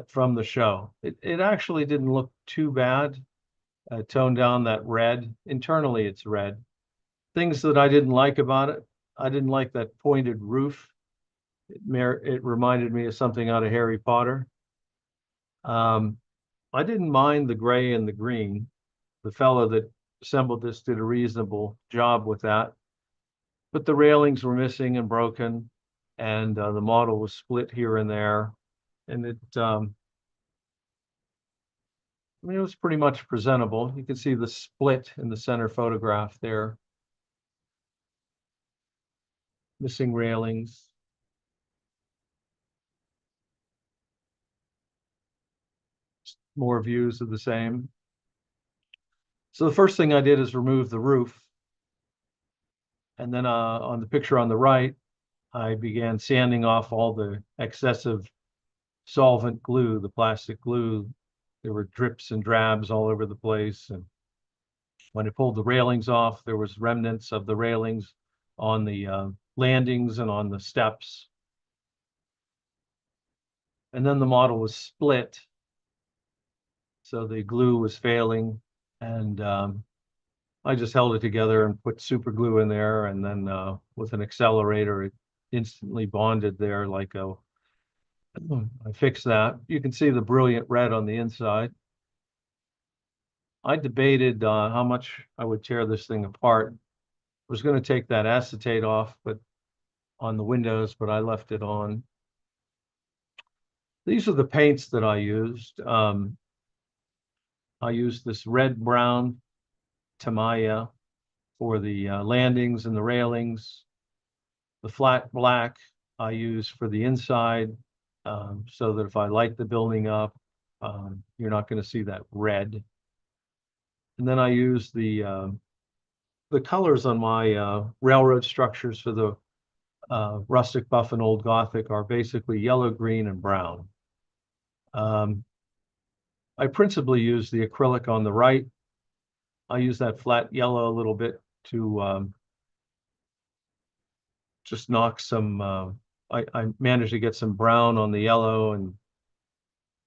from the show. It actually didn't look too bad. I toned down that red. Internally, it's red. Things that I didn't like about it, I didn't like that pointed roof. It reminded me of something out of Harry Potter. I didn't mind the gray and the green. The fellow that assembled this did a reasonable job with that. But the railings were missing and broken, and the model was split here and there. And it was pretty much presentable. You can see the split in the center photograph there. Missing railings. More views of the same. So the first thing I did is remove the roof. And then on the picture on the right, I began sanding off all the excessive solvent glue, the plastic glue. There were drips and drabs all over the place. And when I pulled the railings off, there was remnants of the railings on the landings and on the steps. And then the model was split. So the glue was failing, and I just held it together and put super glue in there, and then with an accelerator, it instantly bonded there like I fixed that. You can see the brilliant red on the inside. I debated how much I would tear this thing apart. I was going to take that acetate off, but on the windows, but I left it on. These are the paints that I used. I used this red-brown Tamiya for the landings and the railings. The flat black I use for the inside, so that if I light the building up, you're not going to see that red. And then I use the colors on my railroad structures for the Rustic Buff and Old Gothic are basically yellow, green, and brown. I principally use the acrylic on the right I use that flat yellow a little bit to just knock some, I managed to get some brown on the yellow, and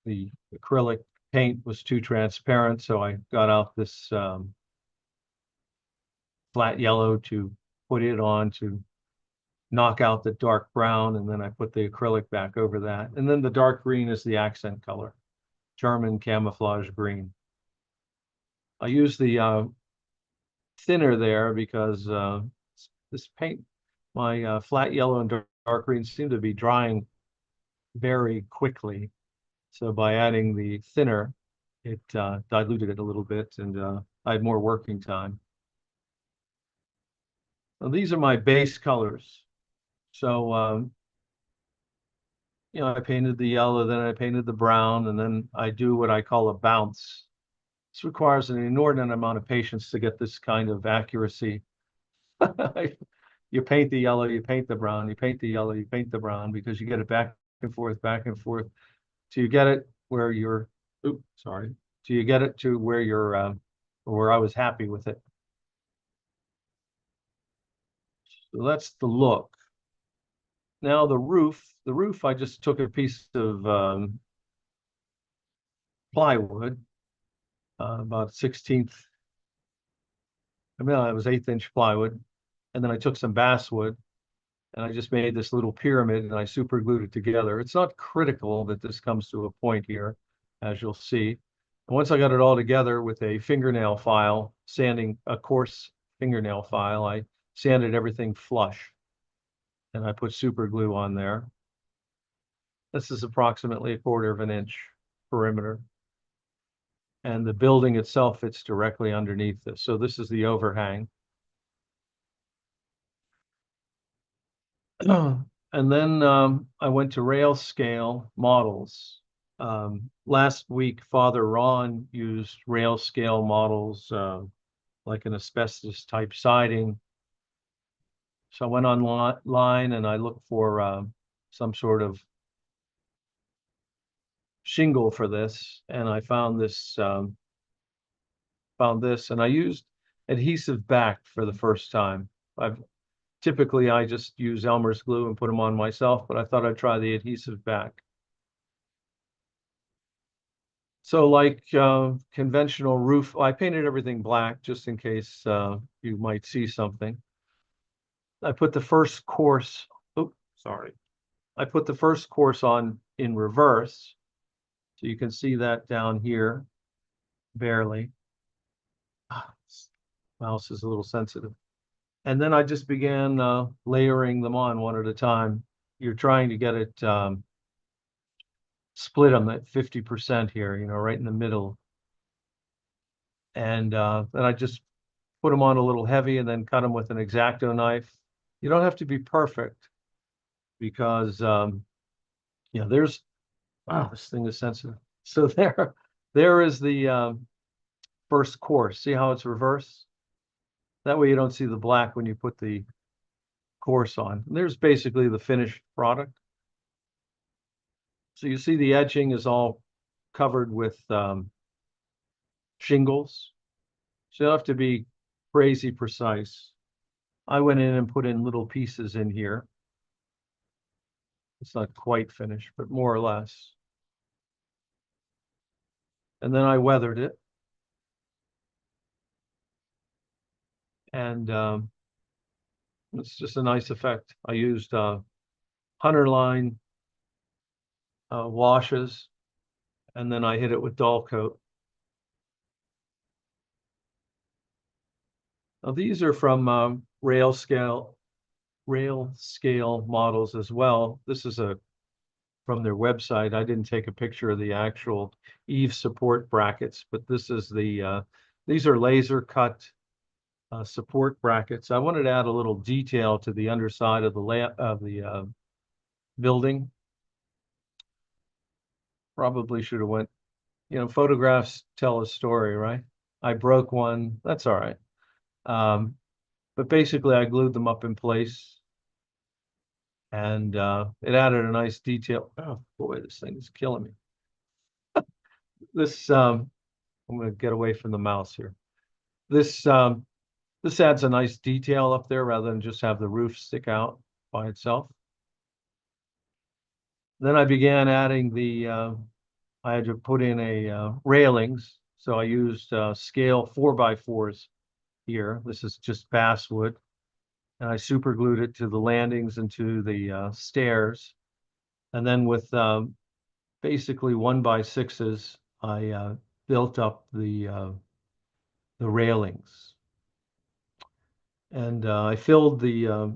the acrylic paint was too transparent, so I got out this flat yellow to put it on to knock out the dark brown, and then I put the acrylic back over that. And then the dark green is the accent color, German camouflage green. I use the thinner there because this paint, my flat yellow and dark green seem to be drying very quickly. So by adding the thinner, it diluted it a little bit, and I had more working time. Now, these are my base colors. So, I painted the yellow, then I painted the brown, and then I do what I call a bounce. This requires an inordinate amount of patience to get this kind of accuracy. You paint the yellow, you paint the brown, you paint the yellow, you paint the brown, because you get it back and forth, till you get it where you're, till you get it to where you're, where I was happy with it. So that's the look. Now the roof, I just took a piece of plywood, about 1/16. I mean, it was 1/8" plywood, and then I took some basswood, and I just made this little pyramid, and I super glued it together. It's not critical that this comes to a point here, as you'll see. And once I got it all together with a fingernail file, a coarse fingernail file, I sanded everything flush, and I put super glue on there. This is approximately 1/4 of an inch perimeter. And the building itself fits directly underneath this. So this is the overhang. And then I went to rail scale models. Last week, Father Ron used rail scale models, like an asbestos type siding. So I went online and I looked for some sort of shingle for this, and I found this, and I used adhesive back for the first time. Typically I just use Elmer's glue and put them on myself, but I thought I'd try the adhesive back. So like conventional roof, I painted everything black just in case you might see something. I put the first course, I put the first course on in reverse. So you can see that down here, barely. Mouse is a little sensitive. And then I just began layering them on one at a time. You're trying to get it split them at 50% here, right in the middle. And then I just put them on a little heavy and then cut them with an X-Acto knife. You don't have to be perfect because, there's, wow, this thing is sensitive. So there is the first course. See how it's reversed? That way you don't see the black when you put the course on. And there's basically the finished product. So you see the edging is all covered with shingles. So you have to be crazy precise. I went in and put in little pieces in here. It's not quite finished, but more or less. And then I weathered it. And it's just a nice effect. I used hunter line washes, and then I hit it with dull coat. Now these are from rail scale models as well. This is from their website. I didn't take a picture of the actual eave support brackets, but this is these are laser cut support brackets. I wanted to add a little detail to the underside of the building. Probably should have went, photographs tell a story, right? I broke one, that's all right. But basically I glued them up in place, and it added a nice detail. Oh boy, this thing is killing me. This, I'm going to get away from the mouse here. This this adds a nice detail up there rather than just have the roof stick out by itself. Then I began adding I had to put in railings. So I used scale 4x4s here. This is just basswood. And I super glued it to the landings and to the stairs. And then with basically 1x6s, I built up the railings. And I filled a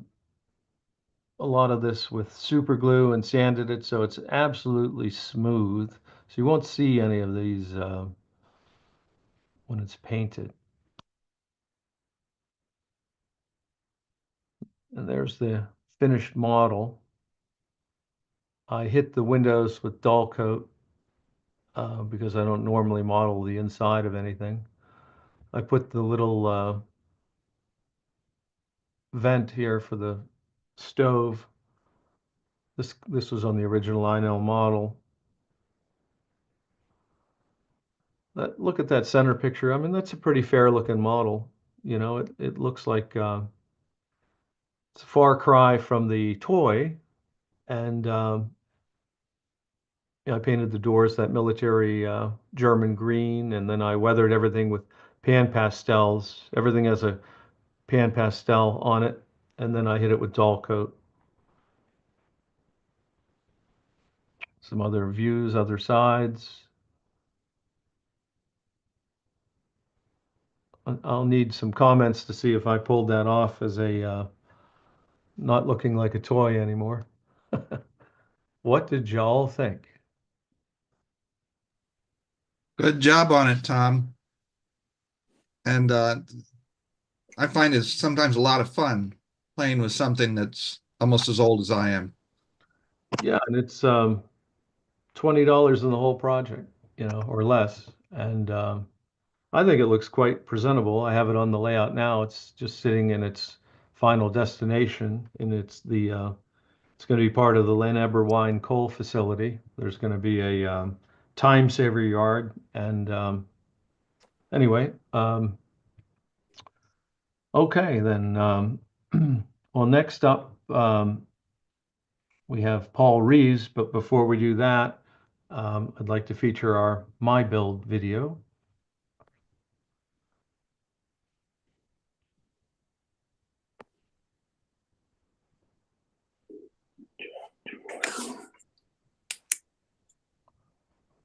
lot of this with super glue and sanded it so it's absolutely smooth. So you won't see any of these when it's painted. And there's the finished model. I hit the windows with dull coat because I don't normally model the inside of anything. I put the little vent here for the stove. This was on the original Lionel model. Look at that center picture. I mean, that's a pretty fair looking model. You know, it looks like it's a far cry from the toy. And I painted the doors that military German green, and then I weathered everything with pan pastels. Everything has a pan pastel on it, and then I hit it with dull coat. Some other views, other sides. I'll need some comments to see if I pulled that off as a not looking like a toy anymore. What did y'all think? Good job on it, Tom. And I find it's sometimes a lot of fun playing with something that's almost as old as I am. Yeah, and it's $20 in the whole project, you know, or less. And I think it looks quite presentable. I have it on the layout now. It's just sitting in its final destination, and it's going to be part of the Lynn Eberwine coal facility. There's going to be a time saver yard, and anyway, okay then. Well, next up we have Paul Reeves, but before we do that, I'd like to feature our My Build video.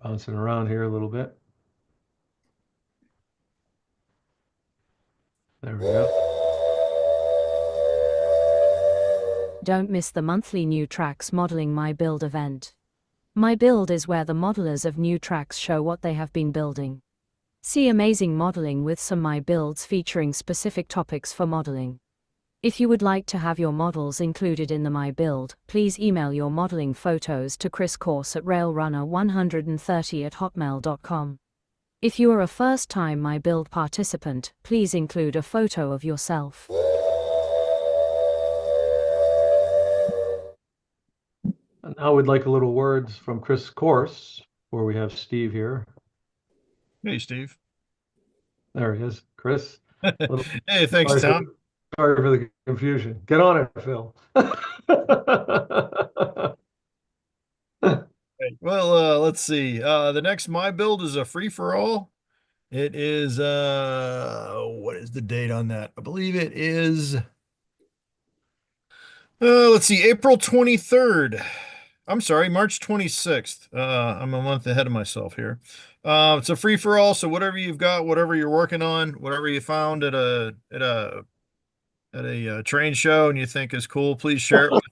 Bouncing around here a little bit. There we go. Don't miss the monthly New Tracks Modeling My Build event. My Build is where the modelers of New Tracks show what they have been building. See amazing modeling with some My Builds featuring specific topics for modeling. If you would like to have your models included in the My Build, please email your modeling photos to chriscourse@railrunner130@hotmail.com. If you are a first-time My Build participant, please include a photo of yourself. And now we'd like a little words from Chris Course, where we have Steve here. Hey, Steve. There he is, Chris. Hey, thanks, Tom. Sorry for the confusion. Get on it, Phil. Well, let's see. The next My Build is a free-for-all. It is, what is the date on that? I believe it is, let's see, April 23rd. I'm sorry, March 26th. I'm a month ahead of myself here. It's a free-for-all, so whatever you've got, whatever you're working on, whatever you found at a train show and you think is cool, please share it.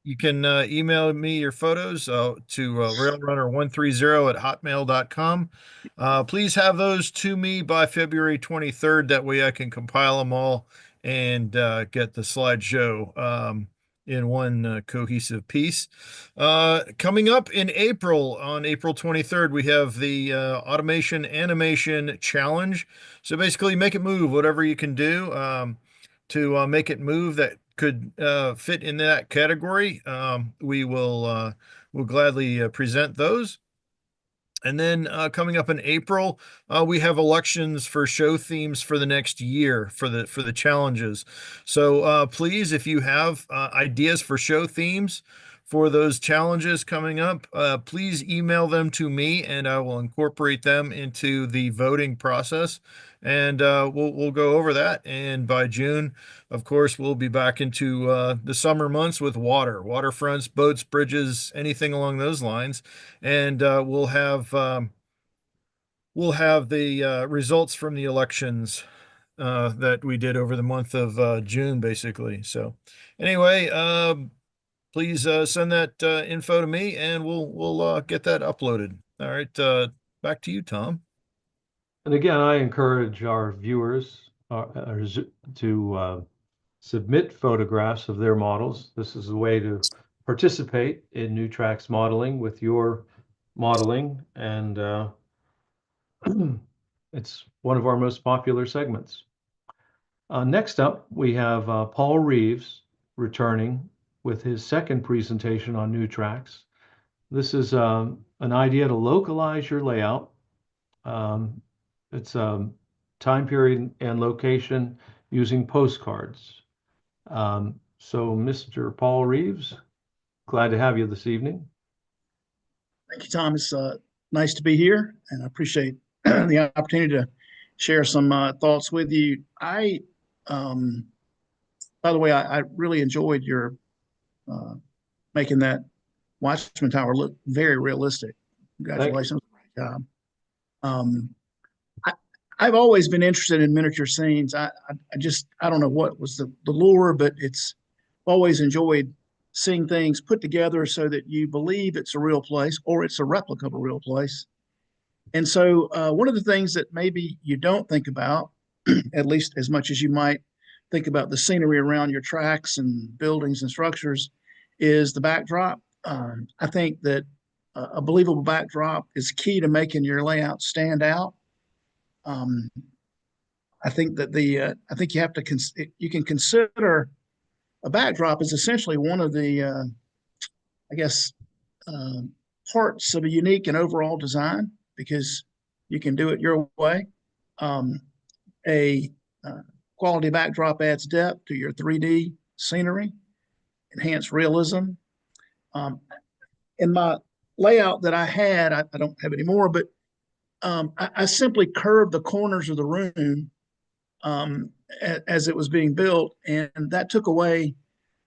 You can email me your photos to railrunner130@hotmail.com. Please have those to me by February 23rd. That way I can compile them all and get the slideshow in one cohesive piece. Coming up in April, on April 23rd, we have the Automation Animation Challenge. So basically, make it move, whatever you can do to make it move that could fit in that category. We'll gladly present those. And then coming up in April, we have elections for show themes for the next year for the challenges. So please, if you have ideas for show themes for those challenges coming up, please email them to me, and I will incorporate them into the voting process. And we'll go over that. And by June, of course, we'll be back into the summer months with waterfronts, boats, bridges, anything along those lines. And we'll have the results from the elections that we did over the month of June, basically. So anyway, please send that info to me, and we'll get that uploaded. All right, back to you, Tom. And again, I encourage our viewers to submit photographs of their models. This is a way to participate in New Tracks modeling with your modeling, and it's one of our most popular segments. Next up, we have Paul Reeves returning with his second presentation on New Tracks. This is an idea to localize your layout. It's time period and location using postcards. So, Mr. Paul Reeves, glad to have you this evening. Thank you, Tom. It's nice to be here, and I appreciate the opportunity to share some thoughts with you. By the way, I really enjoyed your making that Watchman Tower look very realistic. Congratulations. Great job. I've always been interested in miniature scenes. I don't know what was the lure, but it's always enjoyed seeing things put together so that you believe it's a real place or it's a replica of a real place. And so one of the things that maybe you don't think about, at least as much as you might think about the scenery around your tracks and buildings and structures, is the backdrop. I think that a believable backdrop is key to making your layout stand out. I think that I think you have to you can consider a backdrop as essentially one of the I guess parts of a unique and overall design, because you can do it your way. A quality backdrop adds depth to your 3D scenery, enhance realism. In my layout that I had, I don't have any more, but I simply curved the corners of the room as it was being built, and that took away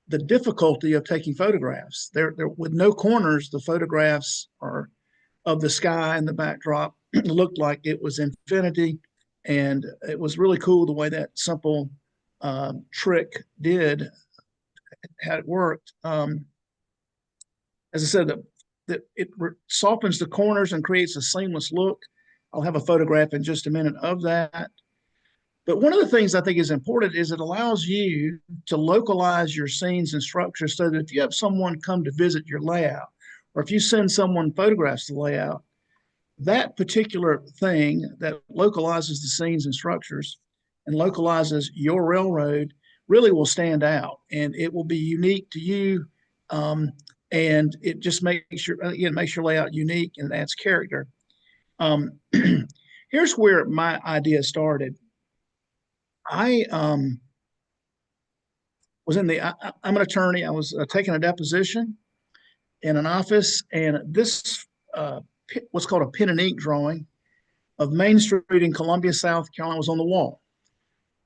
the difficulty of taking photographs. There with no corners, the photographs are of the sky and the backdrop looked like it was infinity, and it was really cool the way that simple trick had it worked. As I said, it softens the corners and creates a seamless look. I'll have a photograph in just a minute of that. But one of the things I think is important is it allows you to localize your scenes and structures so that if you have someone come to visit your layout, or if you send someone photographs of the layout, that particular thing that localizes the scenes and structures and localizes your railroad really will stand out, and it will be unique to you. And it just makes your layout unique, and it adds character. Here's where my idea started. I was I'm an attorney. I was taking a deposition in an office, and this what's called a pen and ink drawing of Main Street in Columbia, South Carolina was on the wall.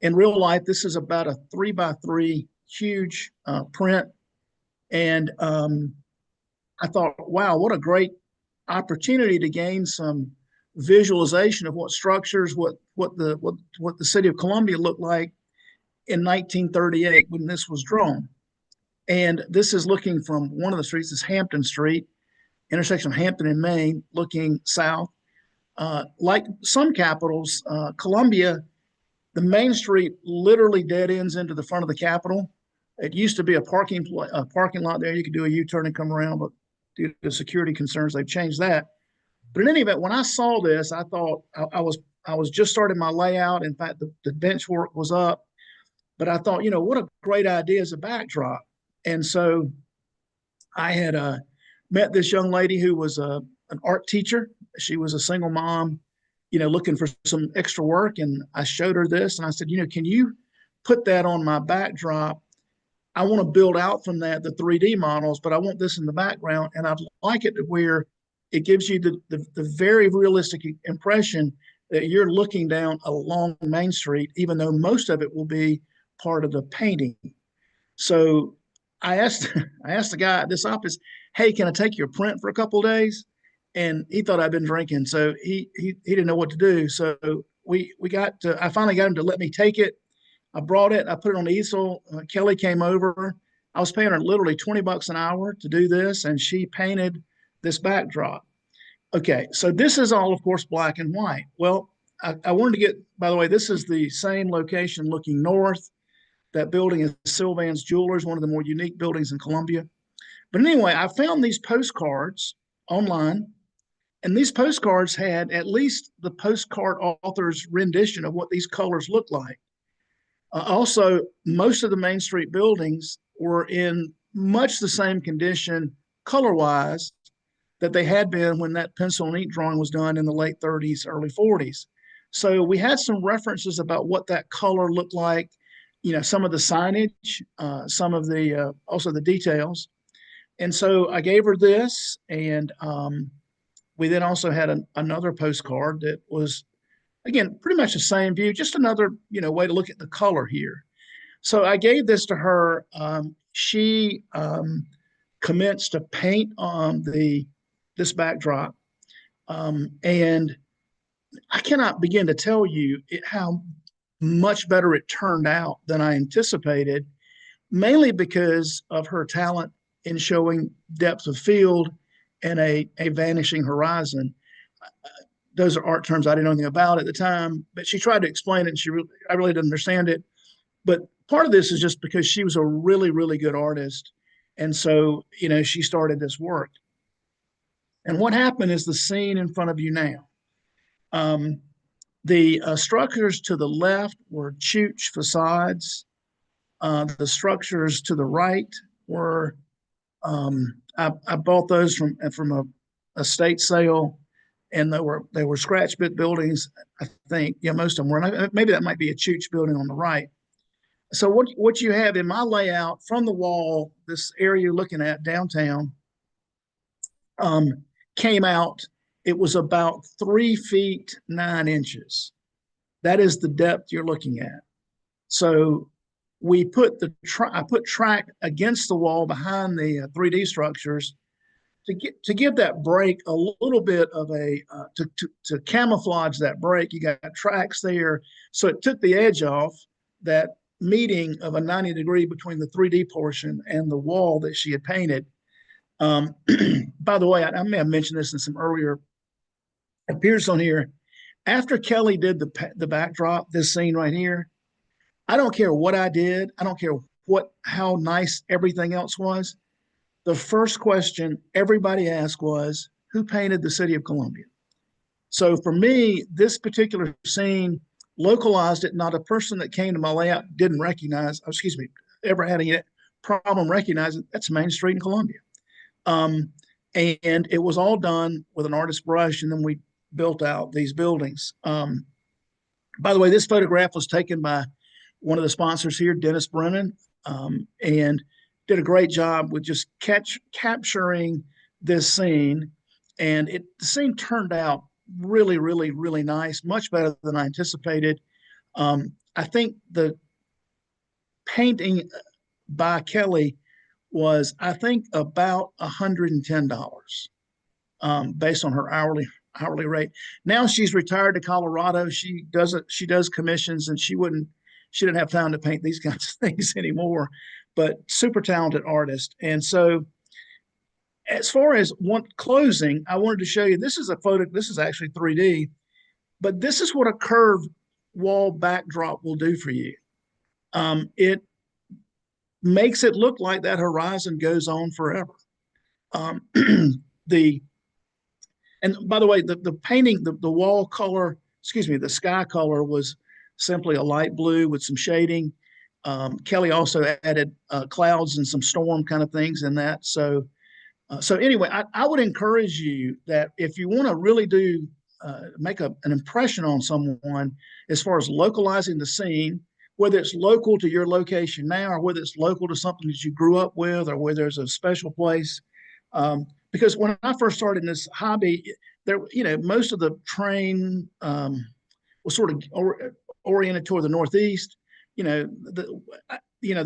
In real life, this is about a 3x3 huge print. And I thought, wow, what a great opportunity to gain some visualization of what structures, what the city of Columbia looked like in 1938 when this was drawn. And this is looking from one of the streets, is Hampton Street, intersection of Hampton and Main, looking south. Like some capitals, Columbia, the Main Street literally dead ends into the front of the Capitol. It used to be a parking lot there. You could do a U-turn and come around, but due to security concerns, they've changed that. But in any event, when I saw this, I thought I was just starting my layout. In fact, the bench work was up, but I thought, what a great idea as a backdrop. And so I had met this young lady who was a an art teacher. She was a single mom, looking for some extra work. And I showed her this and I said, can you put that on my backdrop? I want to build out from that the 3D models, but I want this in the background. And I'd like it to where it gives you the very realistic impression that you're looking down a long Main Street, even though most of it will be part of the painting. So I asked the guy at this office, hey, can I take your print for a couple of days? And he thought I'd been drinking, so he didn't know what to do. So I finally got him to let me take it. I brought it, I put it on the easel. Kelly came over. I was paying her literally $20 an hour to do this, and she painted this backdrop. Okay, so this is all, of course, black and white. Well, I wanted to get, by the way, this is the same location looking north. That building is Sylvan's Jewelers, one of the more unique buildings in Columbia. But anyway, I found these postcards online, and these postcards had at least the postcard author's rendition of what these colors look like. Also, most of the Main Street buildings were in much the same condition color-wise that they had been when that pencil and ink drawing was done in the late 30s, early 40s. So we had some references about what that color looked like, some of the signage, some of the, also the details. And so I gave her this, and we then also had another postcard that was, again, pretty much the same view, just another, way to look at the color here. So I gave this to her. She commenced to paint on this backdrop. And I cannot begin to tell you how much better it turned out than I anticipated, mainly because of her talent in showing depth of field and a vanishing horizon. Those are art terms I didn't know anything about at the time, but she tried to explain it, and I really didn't understand it. But part of this is just because she was a really, really good artist. And so, she started this work. And what happened is the scene in front of you now. The structures to the left were chooch facades. The structures to the right were, I bought those from a estate sale, and they were scratch bit buildings. I think, most of them were. Maybe that might be a chooch building on the right. So what you have in my layout from the wall, this area you're looking at downtown, came out. It was about 3 feet 9 inches. That is the depth you're looking at. So we put I put track against the wall behind the 3D structures to give that break a little bit of to camouflage that break. You got tracks there, so it took the edge off that meeting of a 90-degree between the 3D portion and the wall that she had painted. By the way, I may have mentioned this in some earlier appears on here. After Kelly did the backdrop, this scene right here, I don't care what I did. I don't care how nice everything else was. The first question everybody asked was, who painted the city of Columbia? So for me, this particular scene, localized it. Not a person that came to my layout didn't recognize, ever had any problem recognizing that's Main Street in Columbia. And it was all done with an artist brush, and then we built out these buildings. By the way, this photograph was taken by one of the sponsors here, Dennis Brennan, and did a great job with just capturing this scene. And the scene turned out really, really, really nice, much better than I anticipated. I think the painting by Kelly was, I think, about $110 based on her hourly rate. Now she's retired to Colorado. She does commissions, and she didn't have time to paint these kinds of things anymore, but super talented artist. And so as far as closing, I wanted to show you, this is a photo, this is actually 3D, but this is what a curved wall backdrop will do for you. It makes it look like that horizon goes on forever. And by the way, the painting, the wall color, the sky color was simply a light blue with some shading. Kelly also added clouds and some storm kind of things in that. So So anyway, I would encourage you that if you want to really do make an impression on someone as far as localizing the scene, whether it's local to your location now or whether it's local to something that you grew up with or where there's a special place. Because when I first started in this hobby, there, most of the train was sort of oriented toward the Northeast. The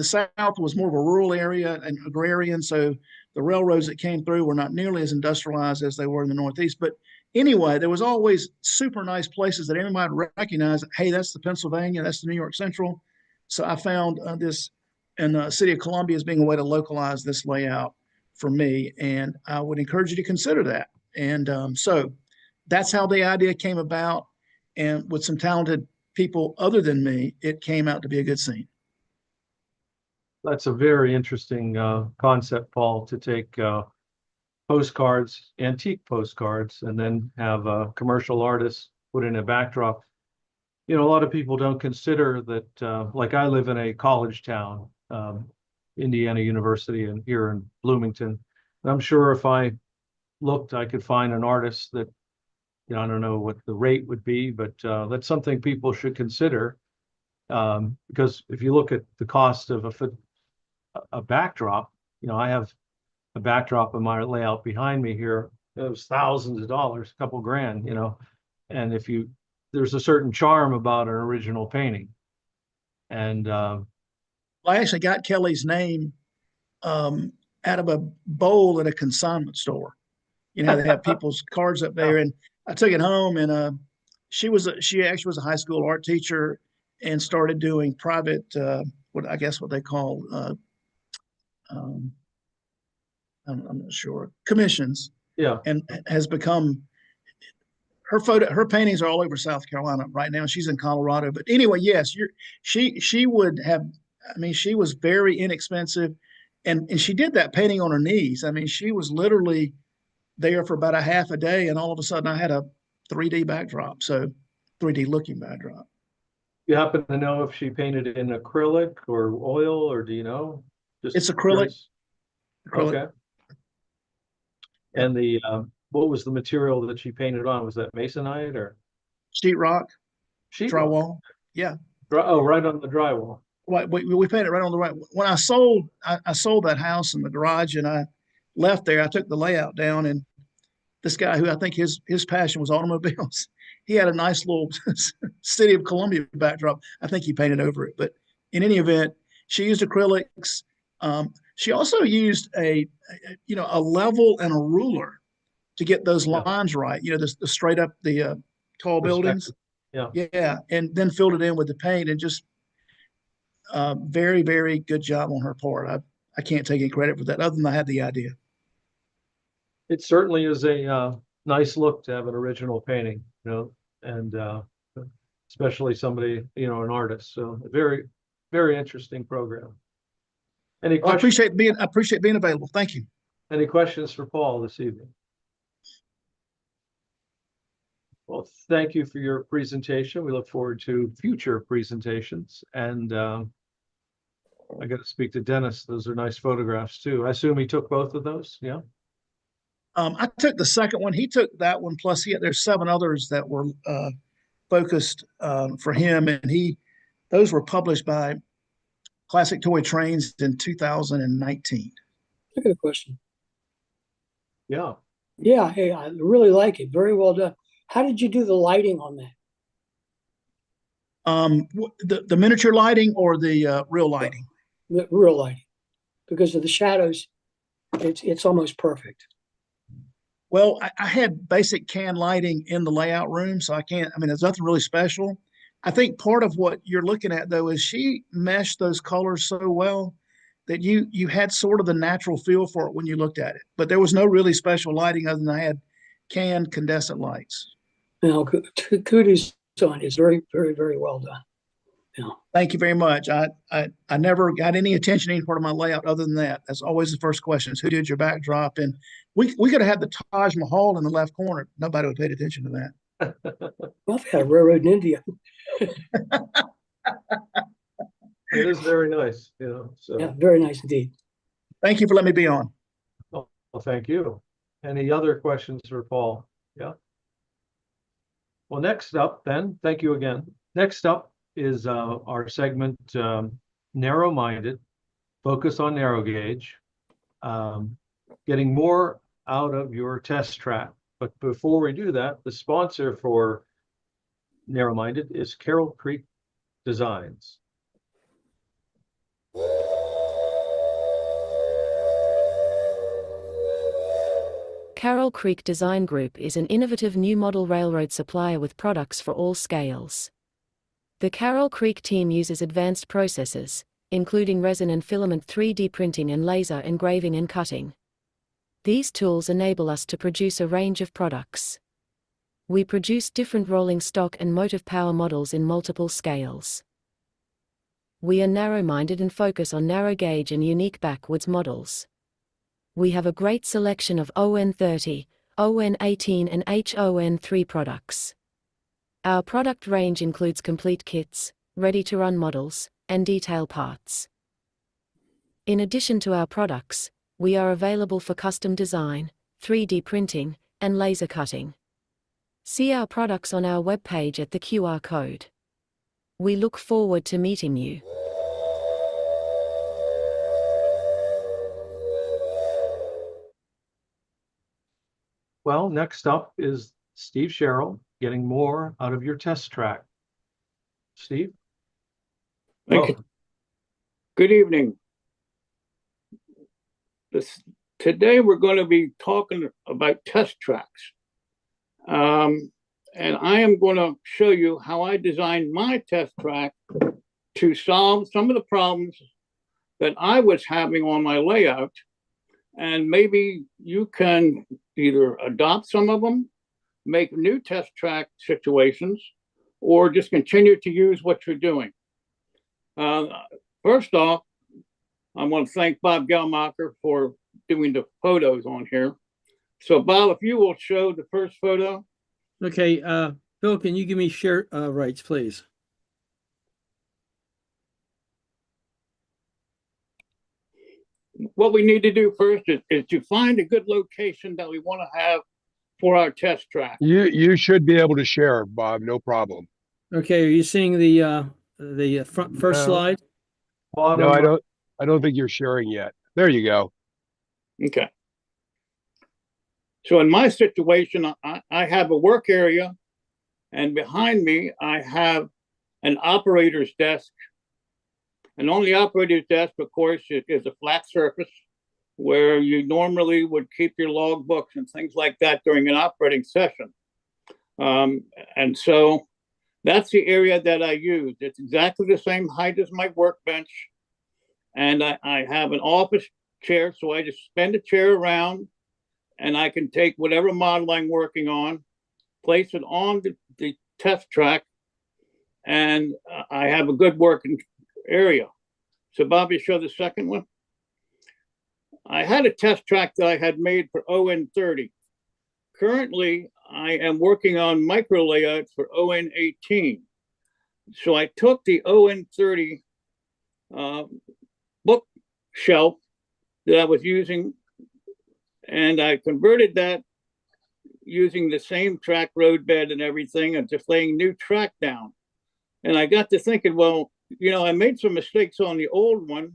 South was more of a rural area and agrarian, so the railroads that came through were not nearly as industrialized as they were in the Northeast. But anyway, there was always super nice places that everybody would recognize. Hey, that's the Pennsylvania, that's the New York Central. So I found this in the city of Columbia as being a way to localize this layout for me, and I would encourage you to consider that. And so that's how the idea came about. And with some talented people other than me, it came out to be a good scene. That's a very interesting concept, Paul, to take postcards, antique postcards, and then have commercial artists put in a backdrop. A lot of people don't consider that, like I live in a college town, Indiana University, and here in Bloomington. And I'm sure if I looked, I could find an artist that, I don't know what the rate would be, but that's something people should consider. Because if you look at the cost of a backdrop, I have a backdrop of my layout behind me here. It was thousands of dollars, a couple grand, and there's a certain charm about an original painting. And I actually got Kelly's name out of a bowl at a consignment store. They have people's cards up there, and I took it home, and she actually was a high school art teacher and started doing private, what they call, I'm not sure, commissions. Yeah. And has become, her paintings are all over South Carolina right now. She's in Colorado, but anyway, yes, she would have. She was very inexpensive, and she did that painting on her knees. She was literally there for about a half a day, and all of a sudden I had a 3D backdrop, so 3D looking backdrop. You happen to know if she painted it in acrylic or oil, or do you know? It's acrylic. Okay. And what was the material that she painted on? Was that masonite or sheetrock? Drywall. Yeah. Right on the drywall. We painted right on the right. When I sold that house in the garage, and I left there, I took the layout down, and this guy, who I think his passion was automobiles, he had a nice little City of Columbia backdrop. I think he painted over it. But in any event, she used acrylics. She also used a level and a ruler to get those lines right. The straight up the tall buildings. Yeah, and then filled it in with the paint, and just very, very good job on her part. I can't take any credit for that, other than I had the idea. It certainly is a nice look to have an original painting, and especially somebody, an artist. So a very, very interesting program. Any questions? I appreciate being available. Thank you. Any questions for Paul this evening? Well, thank you for your presentation. We look forward to future presentations. And I got to speak to Dennis. Those are nice photographs too. I assume he took both of those. Yeah. I took the second one. He took that one. Plus, there's 7 others that were focused for him, and those were published by Classic Toy Trains in 2019. I got a question. Yeah. Yeah. Hey, I really like it. Very well done. How did you do the lighting on that? The miniature lighting or the real lighting? The real lighting, because of the shadows, it's almost perfect. Well, I had basic can lighting in the layout room, so there's nothing really special. I think part of what you're looking at, though, is she meshed those colors so well that you had sort of the natural feel for it when you looked at it. But there was no really special lighting other than I had can condensate lights. Kudos on it. It's very, very, very well done. Yeah. Thank you very much. I never got any attention to any part of my layout other than that. That's always the first question is, who did your backdrop? And we could have had the Taj Mahal in the left corner. Nobody would have paid attention to that. Well, I've had a railroad in India. It is very nice, So. Yeah, very nice indeed. Thank you for letting me be on. Well, thank you. Any other questions for Paul? Yeah. Well, next up then, thank you again. Next up is our segment, Narrow-Minded, focus on narrow gauge, getting more out of your test track. But before we do that, the sponsor for Narrow-Minded is Carroll Creek Designs. Carroll Creek Design Group is an innovative new model railroad supplier with products for all scales. The Carroll Creek team uses advanced processes, including resin and filament 3D printing and laser engraving and cutting. These tools enable us to produce a range of products. We produce different rolling stock and motive power models in multiple scales. We are narrow-minded and focus on narrow gauge and unique backwards models. We have a great selection of ON30, ON18 and HON3 products. Our product range includes complete kits, ready-to-run models, and detail parts. In addition to our products, we are available for custom design, 3D printing, and laser cutting. See our products on our webpage at the QR code. We look forward to meeting you. Well, next up is Steve Sherill, getting more out of your test track. Steve? Thank you. Good evening. Today we're going to be talking about test tracks. And I am going to show you how I designed my test track to solve some of the problems that I was having on my layout. And maybe you can either adopt some of them, make new test track situations, or just continue to use what you're doing. First off, I want to thank Bob Gelmacher for doing the photos on here. So Bob, if you will show the first photo. Okay, Bill, can you give me share rights, please? What we need to do first is to find a good location that we want to have for our test track. You should be able to share, Bob, no problem. Okay, are you seeing the first slide? No, I don't think you're sharing yet. There you go. Okay. So in my situation, I have a work area, and behind me, I have an operator's desk. And on the operator's desk, of course, is a flat surface where you normally would keep your log books and things like that during an operating session. And so that's the area that I used. It's exactly the same height as my workbench. And I have an office chair, so I just spin the chair around and I can take whatever model I'm working on, place it on the test track, and I have a good working area. So Bobby, show the second one. I had a test track that I had made for ON30. Currently, I am working on micro layouts for ON18. So I took the ON30 bookshelf that I was using, and I converted that using the same track road bed and everything, and just laying new track down. And I got to thinking, well, you know, I made some mistakes on the old one.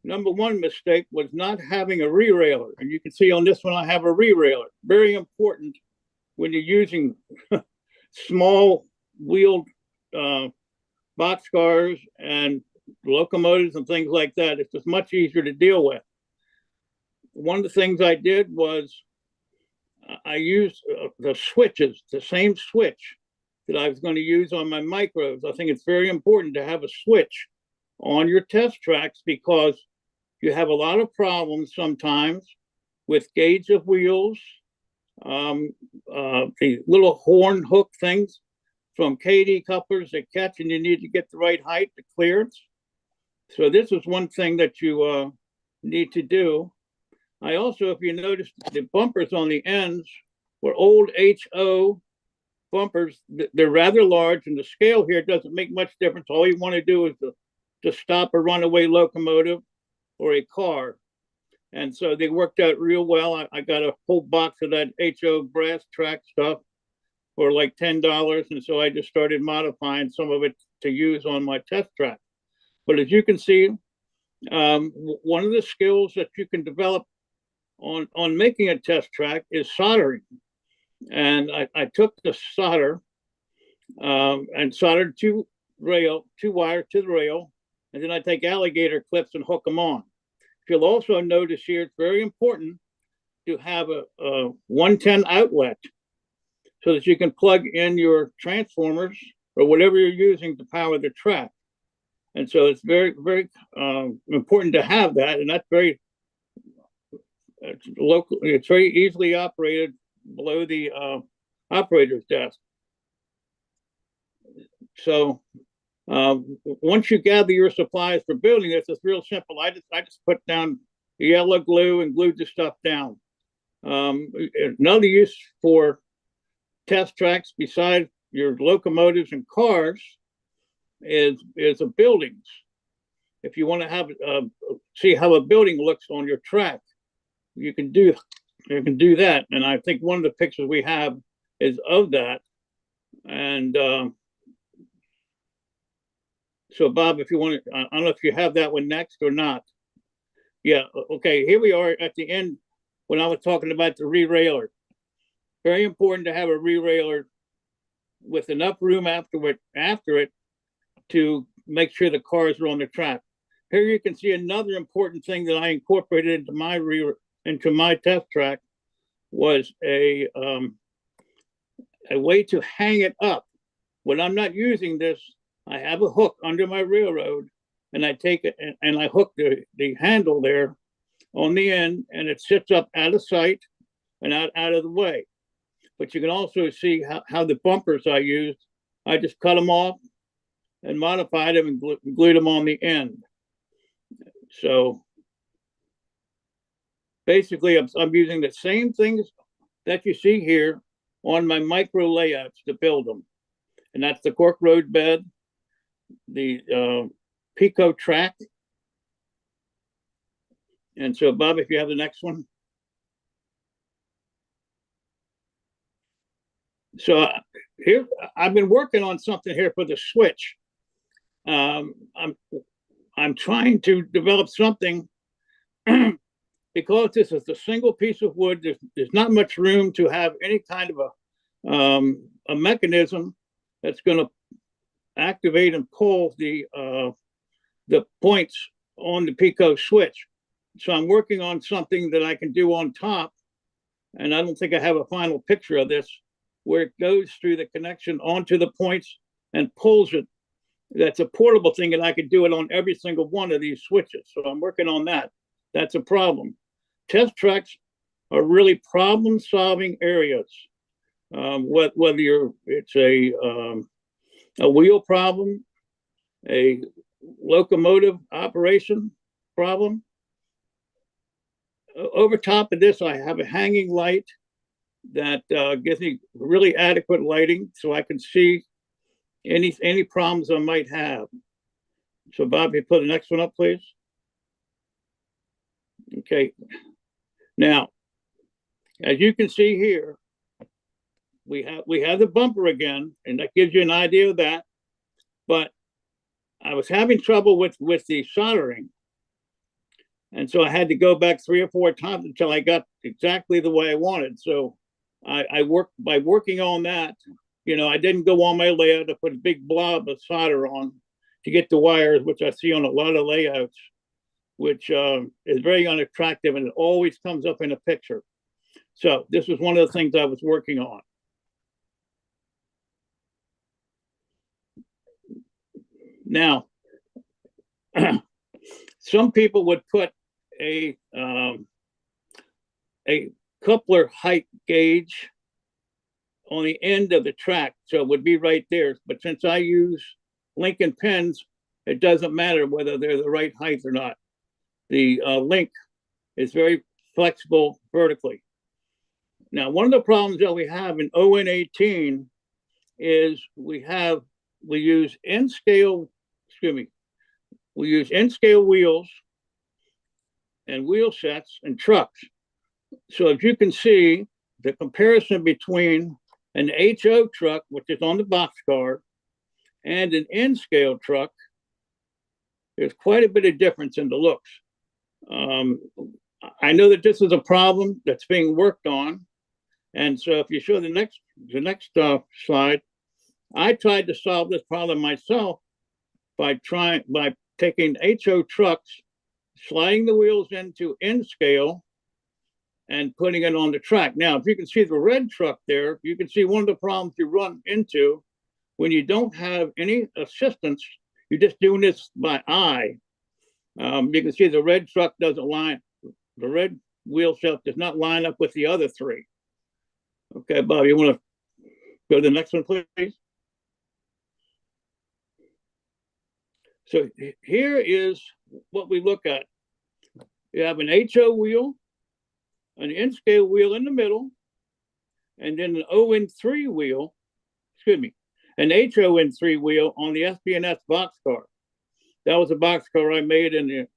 Number one mistake was not having a re-railer. And you can see on this one, I have a re-railer. Very important when you're using small wheeled boxcars and locomotives and things like that. It's just much easier to deal with. One of the things I did was I used the switches, the same switch that I was going to use on my micros. I think it's very important to have a switch on your test tracks because you have a lot of problems sometimes with gauge of wheels, the little horn hook things from KD couplers that catch, and you need to get the right height, the clearance. So this is one thing that you need to do. I also, if you notice, the bumpers on the ends were old HO bumpers. They're rather large, and the scale here doesn't make much difference. All you want to do is to stop a runaway locomotive or a car. And so they worked out real well. I got a whole box of that HO brass track stuff for like $10. And so I just started modifying some of it to use on my test track. But as you can see, one of the skills that you can develop on making a test track is soldering. And I took the solder and soldered two wires to the rail, and then I take alligator clips and hook them on. You'll also notice here it's very important to have a 110 outlet so that you can plug in your transformers or whatever you're using to power the track. And so it's very, very important to have that, and that's very local. It's very easily operated below the operator's desk. So once you gather your supplies for building this, it's real simple. I just put down yellow glue and glued the stuff down. Another use for test tracks besides your locomotives and cars is the buildings. If you want to have see how a building looks on your track, you can do that. And I think one of the pictures we have is of that. And so Bob, if you want to, I don't know if you have that one next or not. Yeah, okay, here we are at the end when I was talking about the re-railer. Very important to have a re-railer with enough room after it to make sure the cars are on the track. Here you can see another important thing that I incorporated into my test track was a way to hang it up. When I'm not using this, I have a hook under my railroad, and I take it and I hook the handle there on the end, and it sits up out of sight and out of the way. But you can also see how the bumpers I used, I just cut them off and modified them and glued them on the end. So basically, I'm using the same things that you see here on my micro layouts to build them. And that's the cork road bed, the Pico track. And so, Bob, if you have the next one. So here, I've been working on something here for the switch. I'm trying to develop something because this is a single piece of wood. There's not much room to have any kind of a mechanism that's going to activate and pull the points on the Pico switch. So I'm working on something that I can do on top, and I don't think I have a final picture of this, where it goes through the connection onto the points and pulls it. That's a portable thing, and I could do it on every single one of these switches. So I'm working on that. That's a problem. Test tracks are really problem-solving areas. Whether it's a wheel problem, a locomotive operation problem. Over top of this, I have a hanging light that gives me really adequate lighting so I can see any problems I might have. So Bob, you put the next one up, please. Okay. Now, as you can see here, we have the bumper again, and that gives you an idea of that. But I was having trouble with the soldering. And so I had to go back 3 or 4 times until I got exactly the way I wanted. So I worked by working on that. You know, I didn't go on my layout to put a big blob of solder on to get the wires, which I see on a lot of layouts, which is very unattractive, and it always comes up in a picture. So this was one of the things I was working on. Now, some people would put a coupler height gauge on the end of the track, so it would be right there. But since I use Lincoln pins, it doesn't matter whether they're the right height or not. The link is very flexible vertically. Now, one of the problems that we have in ON18 is we use N-scale wheels and wheel sets and trucks. So as you can see, the comparison between an HO truck, which is on the boxcar, and an N-scale truck, there's quite a bit of difference in the looks. I know that this is a problem that's being worked on. And so if you show the next slide, I tried to solve this problem myself by taking HO trucks, sliding the wheels into N-scale, and putting it on the track. Now, if you can see the red truck there, you can see one of the problems you run into when you don't have any assistance. You're just doing this by eye. You can see the red truck doesn't line, the red wheel set does not line up with the other three. Okay, Bob, you want to go to the next one, please? So here is what we look at. You have an HO wheel, an N-scale wheel in the middle, and then an ON3 wheel, an HON3 wheel on the SB&S boxcar. That was a boxcar I made in the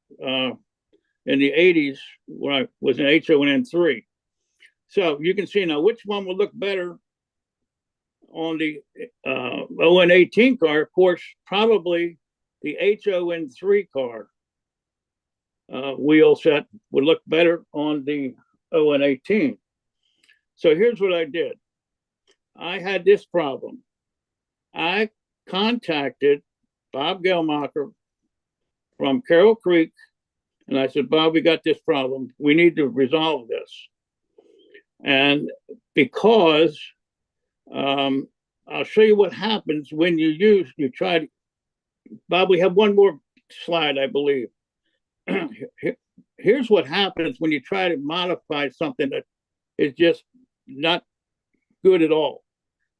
80s when I was an HON3. So you can see now which one will look better on the ON18 car. Of course, probably the HON3 car wheel set would look better on the ON18. So here's what I did. I had this problem. I contacted Bob Gelmacher from Carroll Creek, and I said, Bob, we got this problem. We need to resolve this. And because I'll show you what happens when you try to, Bob, we have one more slide, I believe. Here's what happens when you try to modify something that is just not good at all.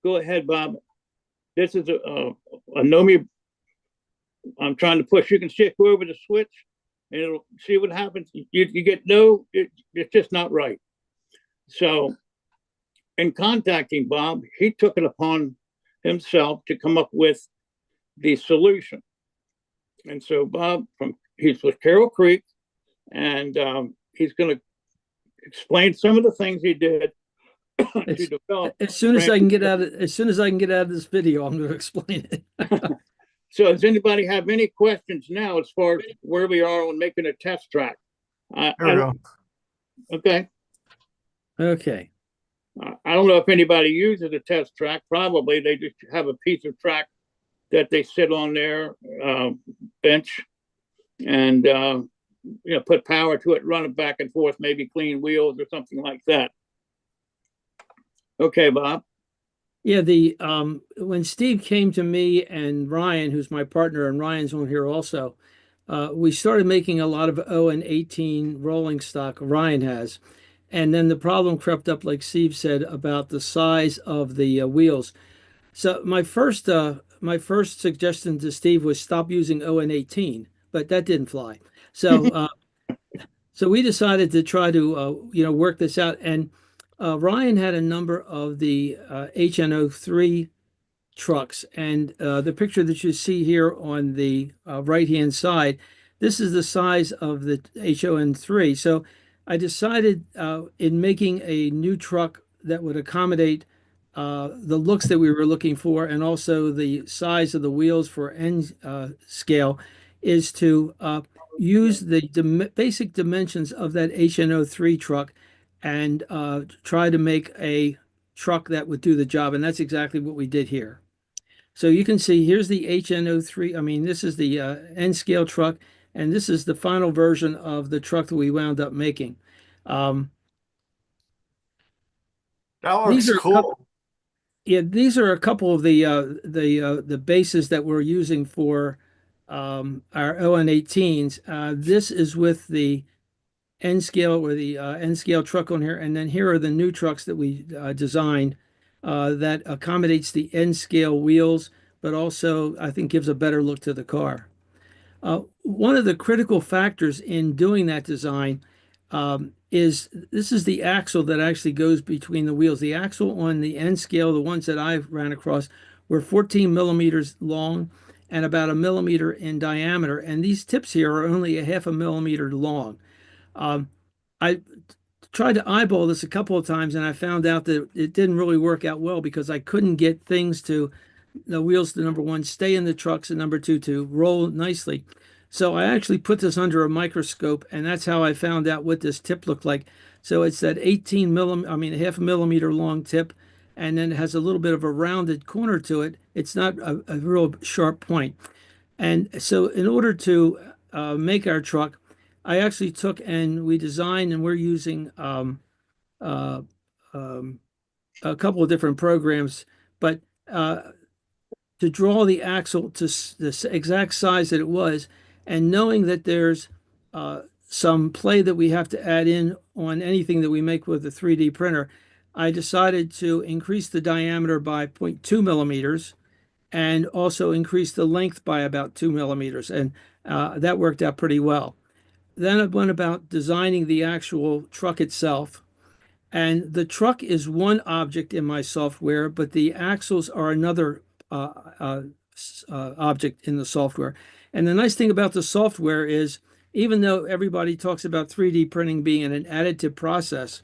Go ahead, Bob. This is a Nomi. I'm trying to push. You can see it go over the switch, and it'll see what happens. You get it's just not right. So in contacting Bob, he took it upon himself to come up with the solution. And so Bob, he's with Carroll Creek, and he's going to explain some of the things he did to develop. As soon as I can get out of this video, I'm going to explain it. So does anybody have any questions now as far as where we are on making a test track? There we go. Okay. Okay. I don't know if anybody uses a test track. Probably they just have a piece of track that they sit on their bench and put power to it, run it back and forth, maybe clean wheels or something like that. Okay, Bob. Yeah, when Steve came to me and Ryan, who's my partner, and Ryan's on here also, we started making a lot of ON18 rolling stock. Ryan has. And then the problem crept up, like Steve said, about the size of the wheels. So my first suggestion to Steve was stop using ON18, but that didn't fly. So so we decided to try to work this out. And Ryan had a number of the HNO3 trucks, and the picture that you see here on the right-hand side, this is the size of the HON3. So I decided in making a new truck that would accommodate the looks that we were looking for and also the size of the wheels for N scale is to use the basic dimensions of that HNO3 truck and try to make a truck that would do the job. And that's exactly what we did here. So you can see here's the HNO3. I mean, this is the N scale truck, and this is the final version of the truck that we wound up making. That looks cool. These are a couple of the bases that we're using for our ON18s. This is with the N scale or the N scale truck on here, and then here are the new trucks that we designed that accommodates the N scale wheels, but also I think gives a better look to the car. One of the critical factors in doing that design is this is the axle that actually goes between the wheels. The axle on the N scale, the ones that I've ran across, were 14 millimeters long and about 1 millimeter in diameter. And these tips here are only 0.5 millimeter long. I tried to eyeball this a couple of times, and I found out that it didn't really work out well because I couldn't get things to the wheels to, number one, stay in the trucks, and number two, to roll nicely. So I actually put this under a microscope, and that's how I found out what this tip looked like. So it's that 18 millimeter, I mean, a half a millimeter long tip, and then it has a little bit of a rounded corner to it. It's not a real sharp point. And so in order to make our truck, I actually took and we designed, and we're using uh, um, a couple of different programs, but to draw the axle to the exact size that it was, and knowing that there's some play that we have to add in on anything that we make with a 3D printer, I decided to increase the diameter by 0.2 millimeters and also increase the length by about 2 millimeters. And that worked out pretty well. Then I went about designing the actual truck itself. And the truck is one object in my software, but the axles are another object in the software. And the nice thing about the software is, even though everybody talks about 3D printing being an additive process,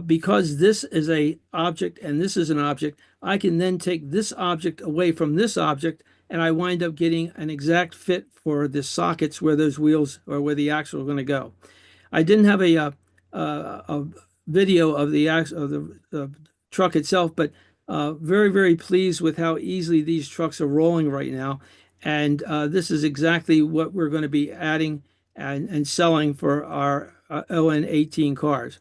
because this is a object and this is an object, I can then take this object away from this object, and I wind up getting an exact fit for the sockets where those wheels or where the axle are going to go. I didn't have a video of the truck itself, but very, very pleased with how easily these trucks are rolling right now. And this is exactly what we're going to be adding and selling for our ON18 cars.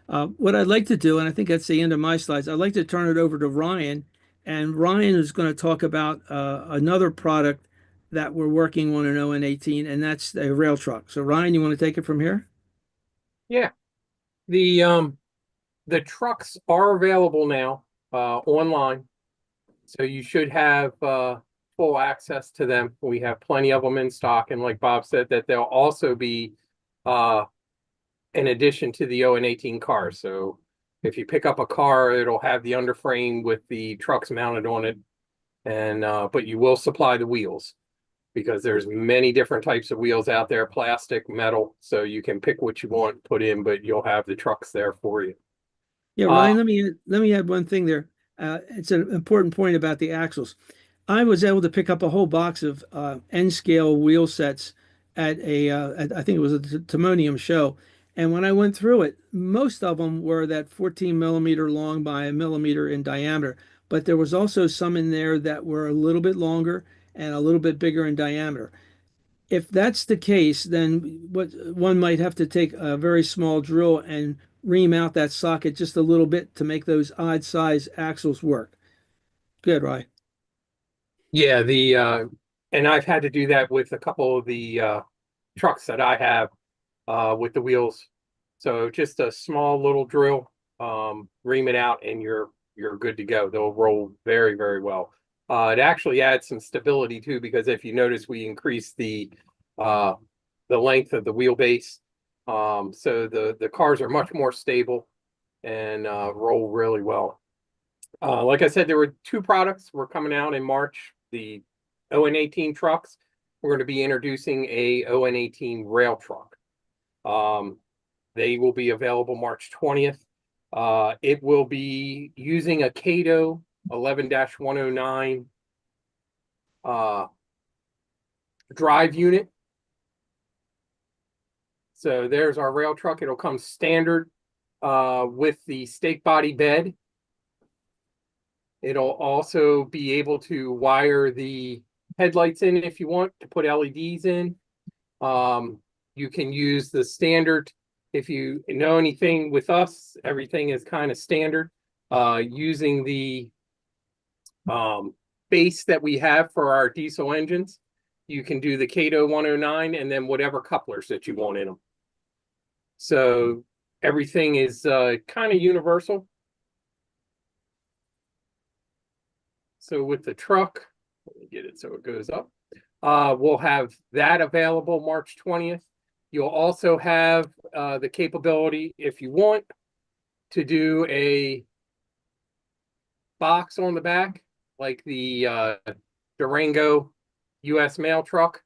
What I'd like to do, and I think that's the end of my slides, I'd like to turn it over to Ryan. And Ryan is going to talk about another product that we're working on in ON18, and that's a rail truck. So Ryan, you want to take it from here? Yeah. The trucks are available now online, so you should have full access to them. We have plenty of them in stock, and like Bob said, that they'll also be in addition to the ON18 cars. So if you pick up a car, it'll have the underframe with the trucks mounted on it, and but you will supply the wheels, because there's many different types of wheels out there, plastic, metal, so you can pick what you want, put in, but you'll have the trucks there for you. Yeah, Ryan, let me add one thing there. It's an important point about the axles. I was able to pick up a whole box of N-scale wheel sets at I think it was a Timonium show. And when I went through it, most of them were that 14 millimeter long by a millimeter in diameter. But there was also some in there that were a little bit longer and a little bit bigger in diameter. If that's the case, then one might have to take a very small drill and ream out that socket just a little bit to make those odd size axles work. Good, Ryan. Yeah, and I've had to do that with a couple of the trucks that I have with the wheels. So just a small little drill, ream it out, and you're good to go. They'll roll very, very well. It actually adds some stability too, because if you notice, we increased the length of the wheelbase, so the cars are much more stable and roll really well. Like I said, there were two products were coming out in March. The ON18 trucks. We're going to be introducing a ON18 rail truck. They will be available March 20th. It will be using a Cato 11-109 drive unit. So there's our rail truck. It'll come standard with the stake body bed. It'll also be able to wire the headlights in if you want to put LEDs in. You can use the standard. If you know anything with us, everything is kind of standard. Using the base that we have for our diesel engines, you can do the Cato 109 and then whatever couplers that you want in them. So everything is kind of universal. So with the truck, let me get it so it goes up. We'll have that available March 20th. You'll also have the capability, if you want, to do a box on the back, like the Durango US mail truck.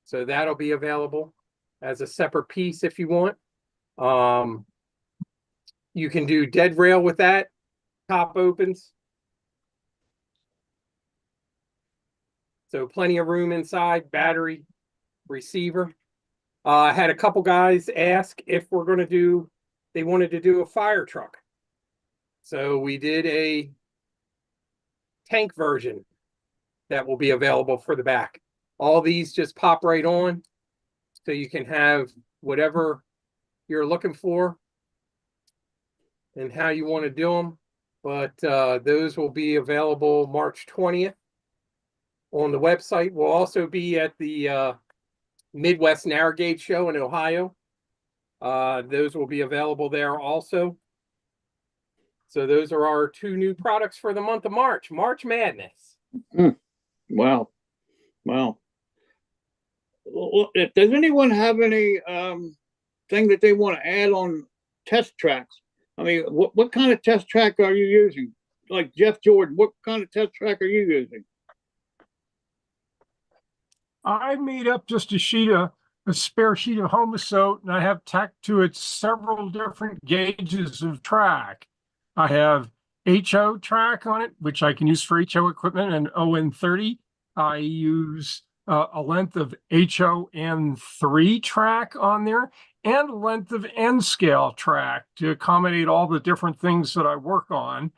So that'll be available. as a separate piece if you want. You can do dead rail with that. Top opens. So plenty of room inside, battery, receiver. I had a couple guys ask if we're going to do, they wanted to do a fire truck. So we did a tank version that will be available for the back. All these just pop right on. So you can have whatever you're looking for and how you want to do them. But those will be available March 20th on the website. We'll also be at the Midwest Narrow Gauge Show in Ohio. Those will be available there also. So those are our 2 new products for the month of March. March Madness. Wow. Wow. Does anyone have any thing that they want to add on test tracks? I mean, what kind of test track are you using? Like Jeff Jordan, what kind of test track are you using? I made up just a spare sheet of Homosote, and I have tacked to it several different gauges of track. I have HO track on it, which I can use for HO equipment, and ON30. I use a length of HON3 track on there, and a length of N scale track to accommodate all the different things that I work on.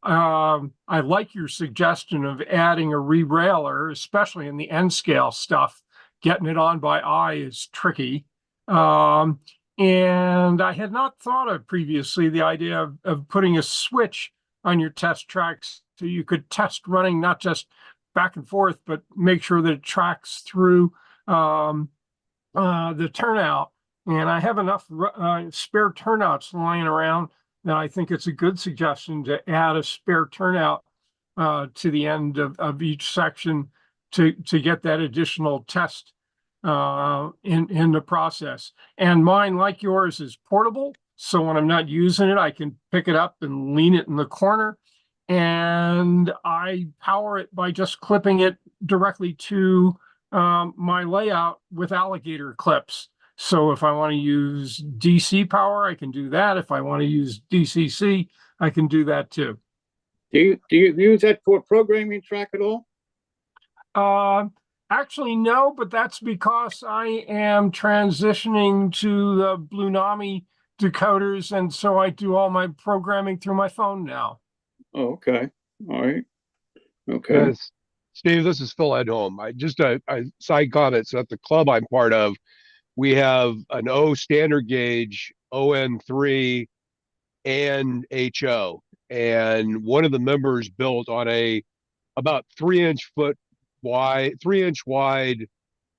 I like your suggestion of adding a re-railer, especially in the N scale stuff. Getting it on by eye is tricky. And I had not thought of previously the idea of putting a switch on your test tracks so you could test running not just back and forth, but make sure that it tracks through the turnout. And I have enough spare turnouts lying around that I think it's a good suggestion to add a spare turnout to the end of each section to get that additional test in the process. And mine, like yours, is portable. So when I'm not using it, I can pick it up and lean it in the corner. And I power it by just clipping it directly to my layout with alligator clips. So if I want to use DC power, I can do that. If I want to use DCC, I can do that too. Do you use that for programming track at all? Actually, no, but that's because I am transitioning to the Blue Nami decoders, and so I do all my programming through my phone now. Oh, okay. All right. Okay. Yes. Steve, this is Phil at home. I just a side comment. So at the club I'm part of, we have an O standard gauge, ON3, and HO. And one of the members built on a about 3-inch wide,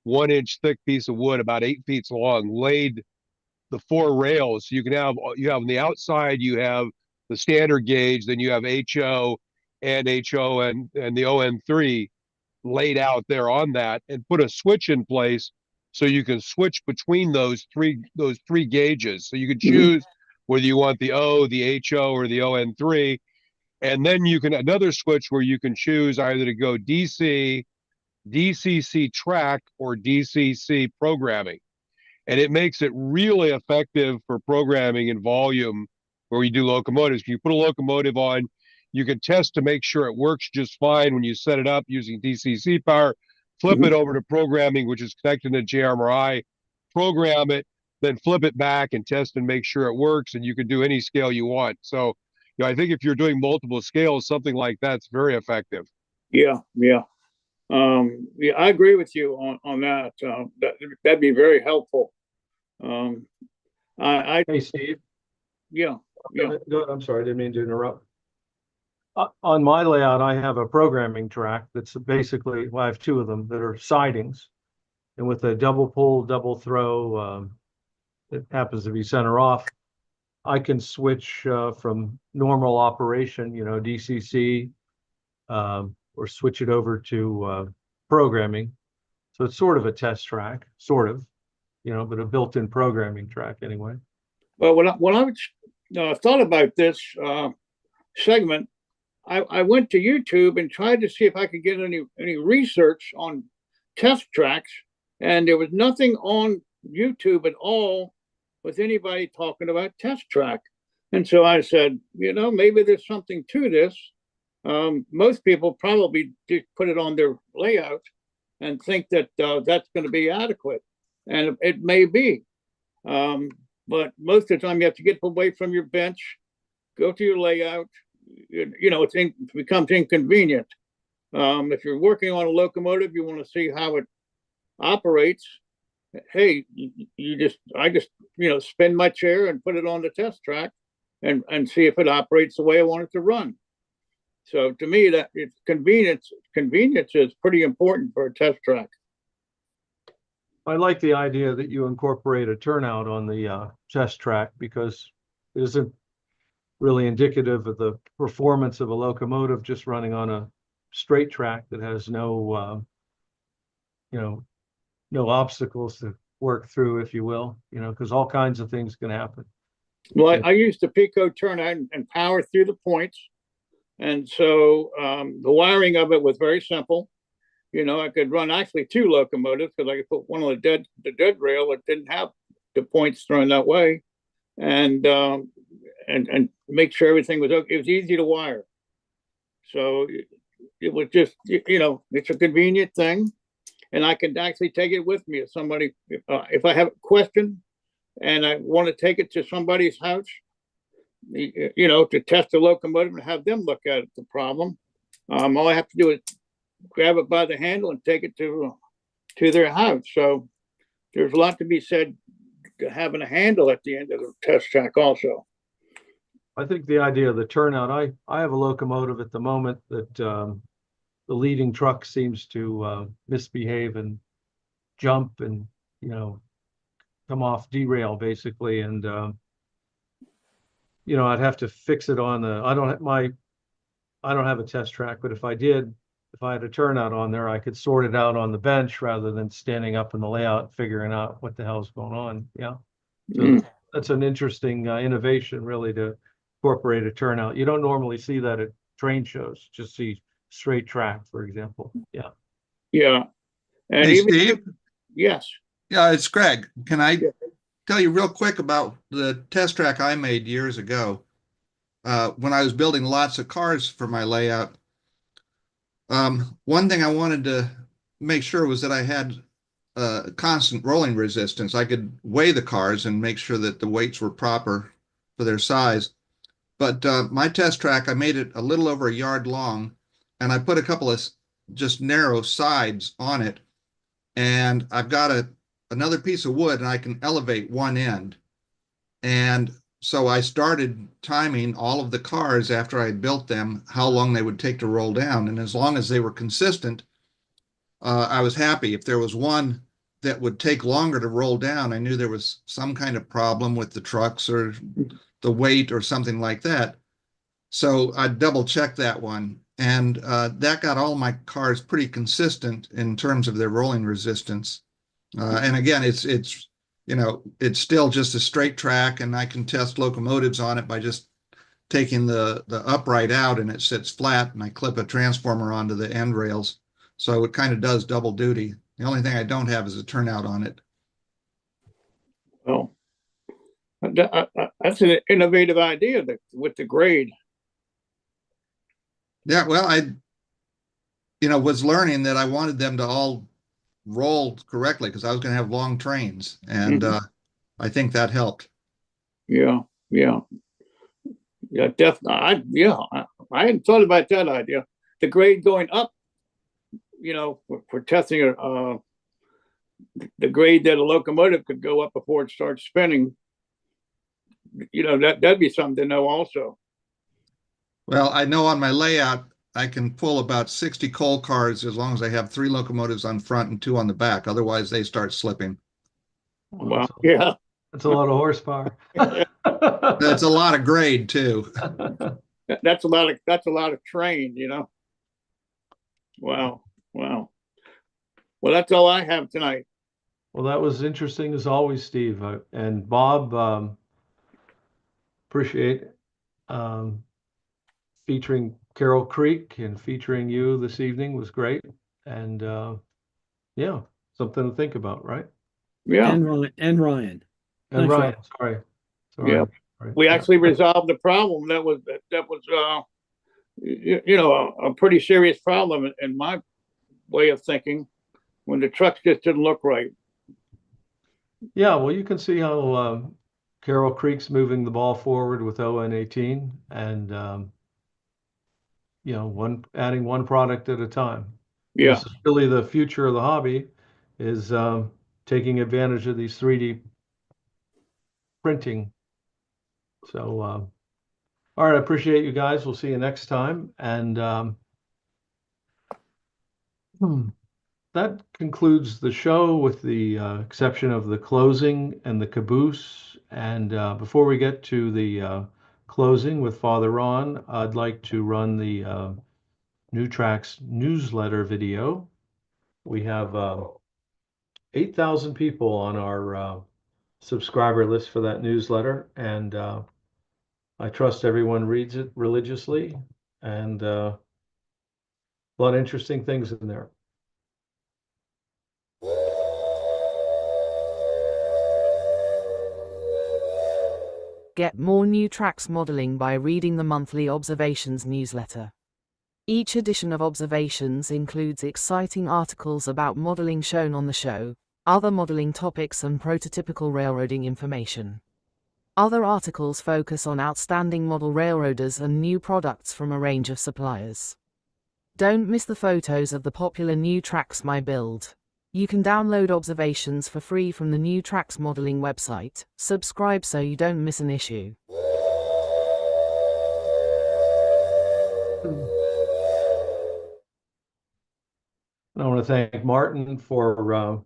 1-inch thick piece of wood, about 8 feet long, laid the 4 rails. So you have on the outside, you have the standard gauge, then you have HO and HO and the ON3 laid out there on that, and put a switch in place so you can switch between those three gauges. So you can choose whether you want the O, the HO, or the ON3. And then you can another switch where you can choose either to go DC, DCC track, or DCC programming. And it makes it really effective for programming in volume where we do locomotives. If you put a locomotive on, you can test to make sure it works just fine when you set it up using DCC power, flip it over to programming, which is connected to NMRA, program it, then flip it back and test and make sure it works, and you can do any scale you want. So, I think if you're doing multiple scales, something like that's very effective. Yeah. I agree with you on that. That'd be very helpful. Hey, Steve. Yeah. Go ahead. I'm sorry, I didn't mean to interrupt. On my layout, I have a programming track that's basically, well, I have 2 of them that are sidings, and with a double pull, double throw, it happens to be center off. I can switch from normal operation, DCC, or switch it over to programming. So it's sort of a test track, but a built-in programming track anyway. Well, when I thought about this segment, I went to YouTube and tried to see if I could get any research on test tracks And there was nothing on YouTube at all with anybody talking about test track. And so I said, maybe there's something to this. Most people probably just put it on their layout and think that that's going to be adequate. And it may be. But most of the time you have to get away from your bench, go to your layout. It becomes inconvenient. If you're working on a locomotive, you want to see how it operates. Hey, I just spin my chair and put it on the test track and see if it operates the way I want it to run. So to me, that it's convenience is pretty important for a test track. I like the idea that you incorporate a turnout on the test track, because it isn't really indicative of the performance of a locomotive just running on a straight track that has no obstacles to work through, if you will, because all kinds of things can happen. Well, I used the Pico turnout and power through the points. And so the wiring of it was very simple. I could run actually two locomotives, because I could put one on the dead rail that didn't have the points thrown that way, and make sure everything was okay. It was easy to wire. So it was just, it's a convenient thing, and I can actually take it with me. If I have a question and I want to take it to somebody's house, to test the locomotive and have them look at the problem. All I have to do is grab it by the handle and take it to their house. So there's a lot to be said to having a handle at the end of the test track also. I think the idea of the turnout, I have a locomotive at the moment that the leading truck seems to misbehave and jump and, come off derail basically. And, I'd have to fix it on I don't have a test track, but if I had a turnout on there, I could sort it out on the bench rather than standing up in the layout, figuring out what the hell's going on. Yeah. So that's an interesting innovation, really, to incorporate a turnout. You don't normally see that at train shows, just see straight track, for example. Yeah. Yeah. And hey, Steve? Yes. Yeah, it's Greg. Can I tell you real quick about the test track I made years ago when I was building lots of cars for my layout? One thing I wanted to make sure was that I had constant rolling resistance. I could weigh the cars and make sure that the weights were proper for their size. But my test track, I made it a little over a yard long, and I put a couple of just narrow sides on it. And I've got another piece of wood, and I can elevate one end. And so I started timing all of the cars after I built them, how long they would take to roll down. And as long as they were consistent, I was happy. If there was one that would take longer to roll down, I knew there was some kind of problem with the trucks or the weight or something like that. So I double checked that one. And that got all my cars pretty consistent in terms of their rolling resistance. And again, it's still just a straight track, and I can test locomotives on it by just taking the upright out, and it sits flat, and I clip a transformer onto the end rails. So it kind of does double duty. The only thing I don't have is a turnout on it. Oh, that's an innovative idea with the grade. Yeah, well, I was learning that I wanted them to all roll correctly because I was going to have long trains, and I think that helped. Yeah, definitely. I hadn't thought about that idea. The grade going up, for testing the grade that a locomotive could go up before it starts spinning. That'd be something to know also. Well, I know on my layout, I can pull about 60 coal cars as long as I have 3 locomotives on front and 2 on the back. Otherwise, they start slipping. Wow. Yeah. That's a lot of horsepower. That's a lot of grade too. That's a lot of train, Wow. Well, that's all I have tonight. Well, that was interesting as always, Steve. And Bob, appreciate featuring Carroll Creek and featuring you this evening was great. And yeah, something to think about, right? Yeah. And Ryan. And Thanks, Ryan, sorry. Yeah. Sorry. We Yeah. actually resolved the problem. That was a pretty serious problem in my way of thinking, when the trucks just didn't look right. Yeah, well, you can see how Carroll Creek's moving the ball forward with ON18 and adding one product at a time. Yeah. This is really the future of the hobby, is taking advantage of these 3D printing. So, all right, I appreciate you guys. We'll see you next time. And that concludes the show, with the exception of the closing and the caboose. And before we get to the closing with Father Ron, I'd like to run the New Tracks newsletter video. We have 8,000 people on our subscriber list for that newsletter, and I trust everyone reads it religiously, and a lot of interesting things in there. Get more New Tracks modeling by reading the monthly Observations newsletter. Each edition of Observations includes exciting articles about modeling shown on the show, other modeling topics and prototypical railroading information. Other articles focus on outstanding model railroaders and new products from a range of suppliers. Don't miss the photos of the popular New Tracks My Build. You can download Observations for free from the New Tracks modeling website. Subscribe so you don't miss an issue. I want to thank Martin for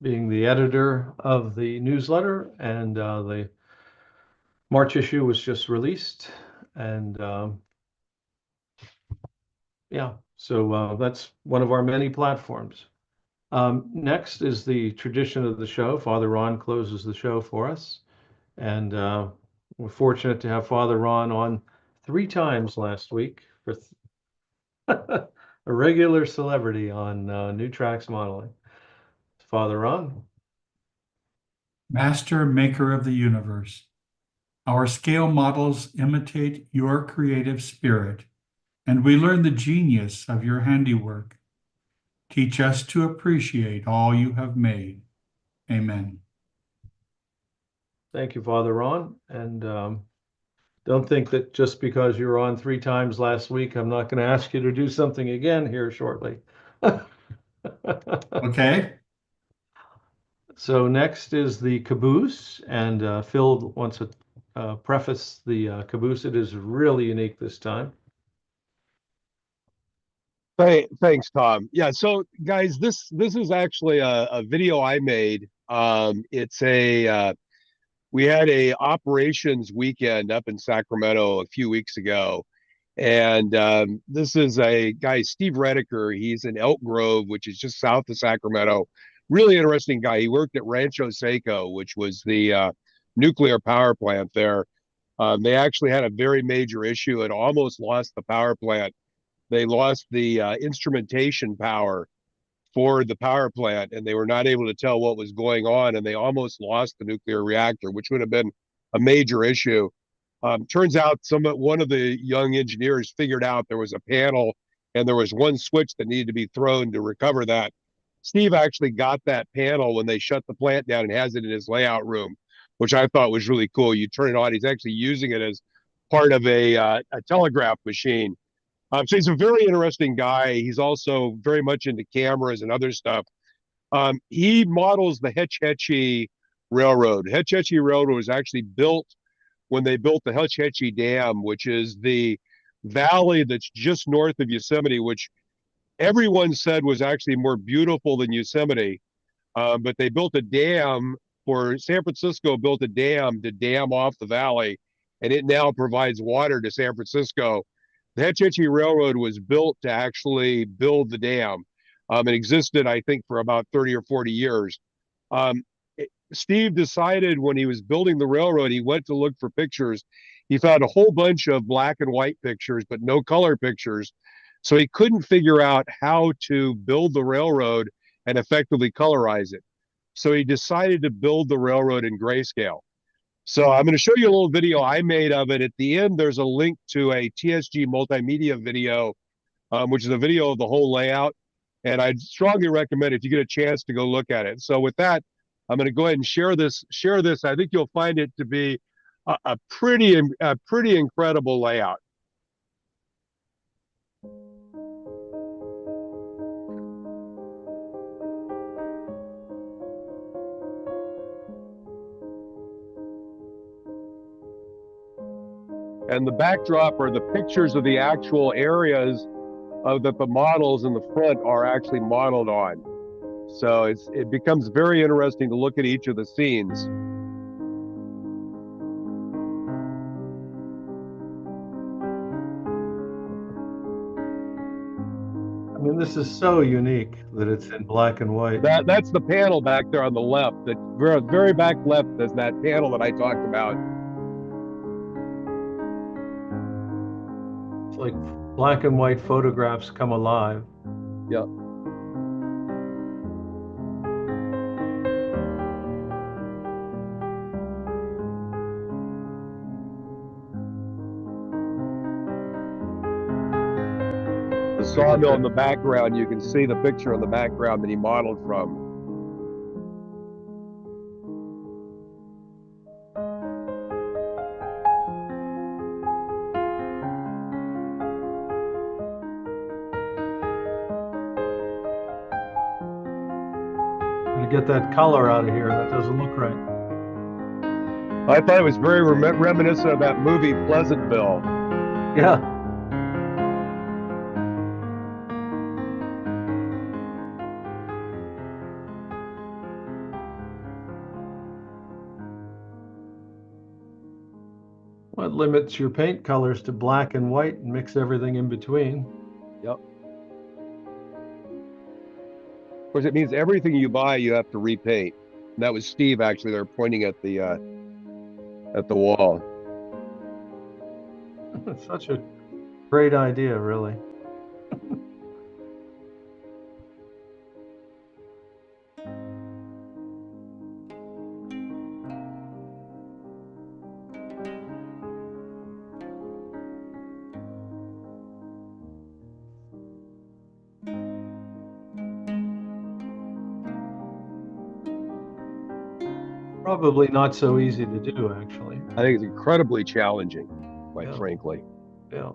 being the editor of the newsletter, and the March issue was just released, and yeah, so that's one of our many platforms. Next is the tradition of the show. Father Ron closes the show for us, and we're fortunate to have Father Ron on 3 times last week for a regular celebrity on New Tracks Modeling. Father Ron. Master maker of the universe, our scale models imitate your creative spirit, and we learn the genius of your handiwork. Teach us to appreciate all you have made. Amen. Thank you, Father Ron. And don't think that just because you were on 3 times last week, I'm not going to ask you to do something again here shortly. Okay. So next is the caboose, and Phil wants to preface the caboose. It is really unique this time. Thanks, Tom. Yeah, so guys, this is actually a video I made. It's we had a operations weekend up in Sacramento a few weeks ago, and this is a guy, Steve Rediker. He's in Elk Grove, which is just south of Sacramento. Really interesting guy. He worked at Rancho Seco, which was the nuclear power plant there. They actually had a very major issue and almost lost the power plant. They lost the instrumentation power for the power plant, and they were not able to tell what was going on, and they almost lost the nuclear reactor, which would have been a major issue. Turns out one of the young engineers figured out there was a panel and there was one switch that needed to be thrown to recover that. Steve actually got that panel when they shut the plant down and has it in his layout room, which I thought was really cool. You turn it on, he's actually using it as part of a telegraph machine. So he's a very interesting guy. He's also very much into cameras and other stuff. He models the Hetch Hetchy Railroad. Hetch Hetchy Railroad was actually built when they built the Hetch Hetchy Dam, which is the valley that's just north of Yosemite, which everyone said was actually more beautiful than Yosemite. But they built a dam San Francisco built a dam to dam off the valley, and it now provides water to San Francisco. The Hetch Hetchy Railroad was built to actually build the dam. It existed, I think, for about 30 or 40 years. Steve decided when he was building the railroad, he went to look for pictures. He found a whole bunch of black and white pictures, but no color pictures. So he couldn't figure out how to build the railroad and effectively colorize it. So he decided to build the railroad in grayscale. So I'm going to show you a little video I made of it. At the end, there's a link to a TSG multimedia video, which is a video of the whole layout. And I'd strongly recommend if you get a chance to go look at it. So with that, I'm going to go ahead and share this. I think you'll find it to be a pretty incredible layout. And the backdrop are the pictures of the actual areas that the models in the front are actually modeled on. So it becomes very interesting to look at each of the scenes. I mean, this is so unique that it's in black and white. That's the panel back there on the left. The very back left is that panel that I talked about. It's like black and white photographs come alive. Yep. The sawmill in the background, you can see the picture in the background that he modeled from. To get that color out of here, that doesn't look right. I thought it was very reminiscent of that movie Pleasantville. Yeah. What limits your paint colors to black and white and mix everything in between? Yep. Of course, it means everything you buy, you have to repaint. And that was Steve actually there pointing at the wall. It's such a great idea, really. Probably not so easy to do, actually. I think it's incredibly challenging, quite frankly. Yeah.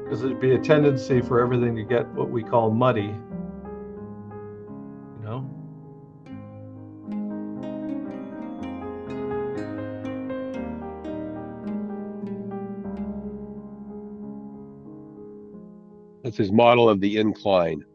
Because there'd be a tendency for everything to get what we call muddy. You know? That's his model of the incline.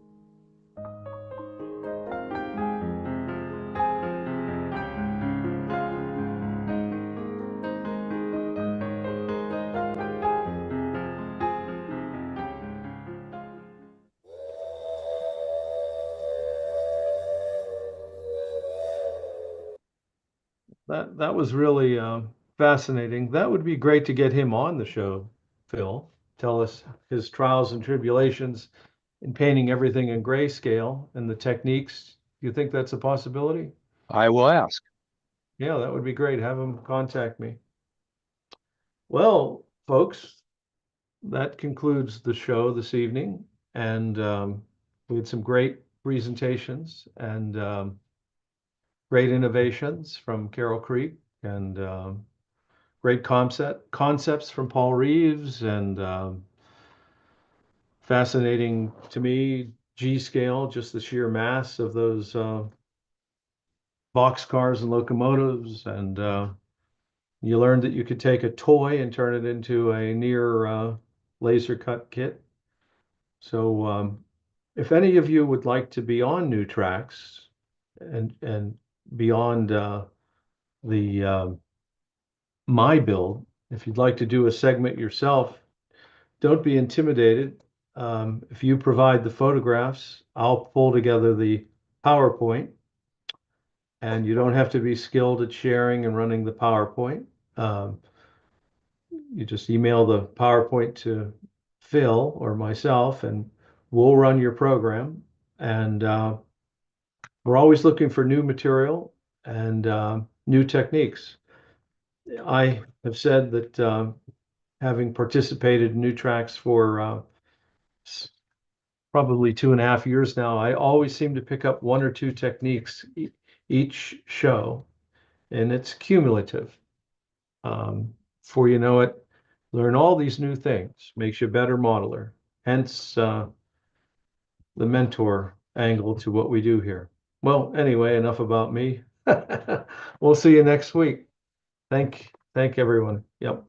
That was really fascinating. That would be great to get him on the show, Phil. Tell us his trials and tribulations in painting everything in grayscale and the techniques. Do you think that's a possibility? I will ask. Yeah, that would be great. Have him contact me. Well, folks, that concludes the show this evening. And we had some great presentations and great innovations from Carroll Creek and great concepts from Paul Reeves and fascinating to me G-scale, just the sheer mass of those box cars and locomotives. And you learned that you could take a toy and turn it into a near laser cut kit. So if any of you would like to be on New Tracks and beyond the my build, if you'd like to do a segment yourself, don't be intimidated. If you provide the photographs, I'll pull together the PowerPoint, and you don't have to be skilled at sharing and running the PowerPoint. You just email the PowerPoint to Phil or myself, and we'll run your program. And we're always looking for new material and new techniques. I have said that having participated in NewTracks for probably 2.5 years now, I always seem to pick up 1 or 2 techniques each show, and it's cumulative. Before you know it, learn all these new things, makes you a better modeler. Hence the mentor angle to what we do here. Well, anyway, enough about me. We'll see you next week. Thank everyone. Yep.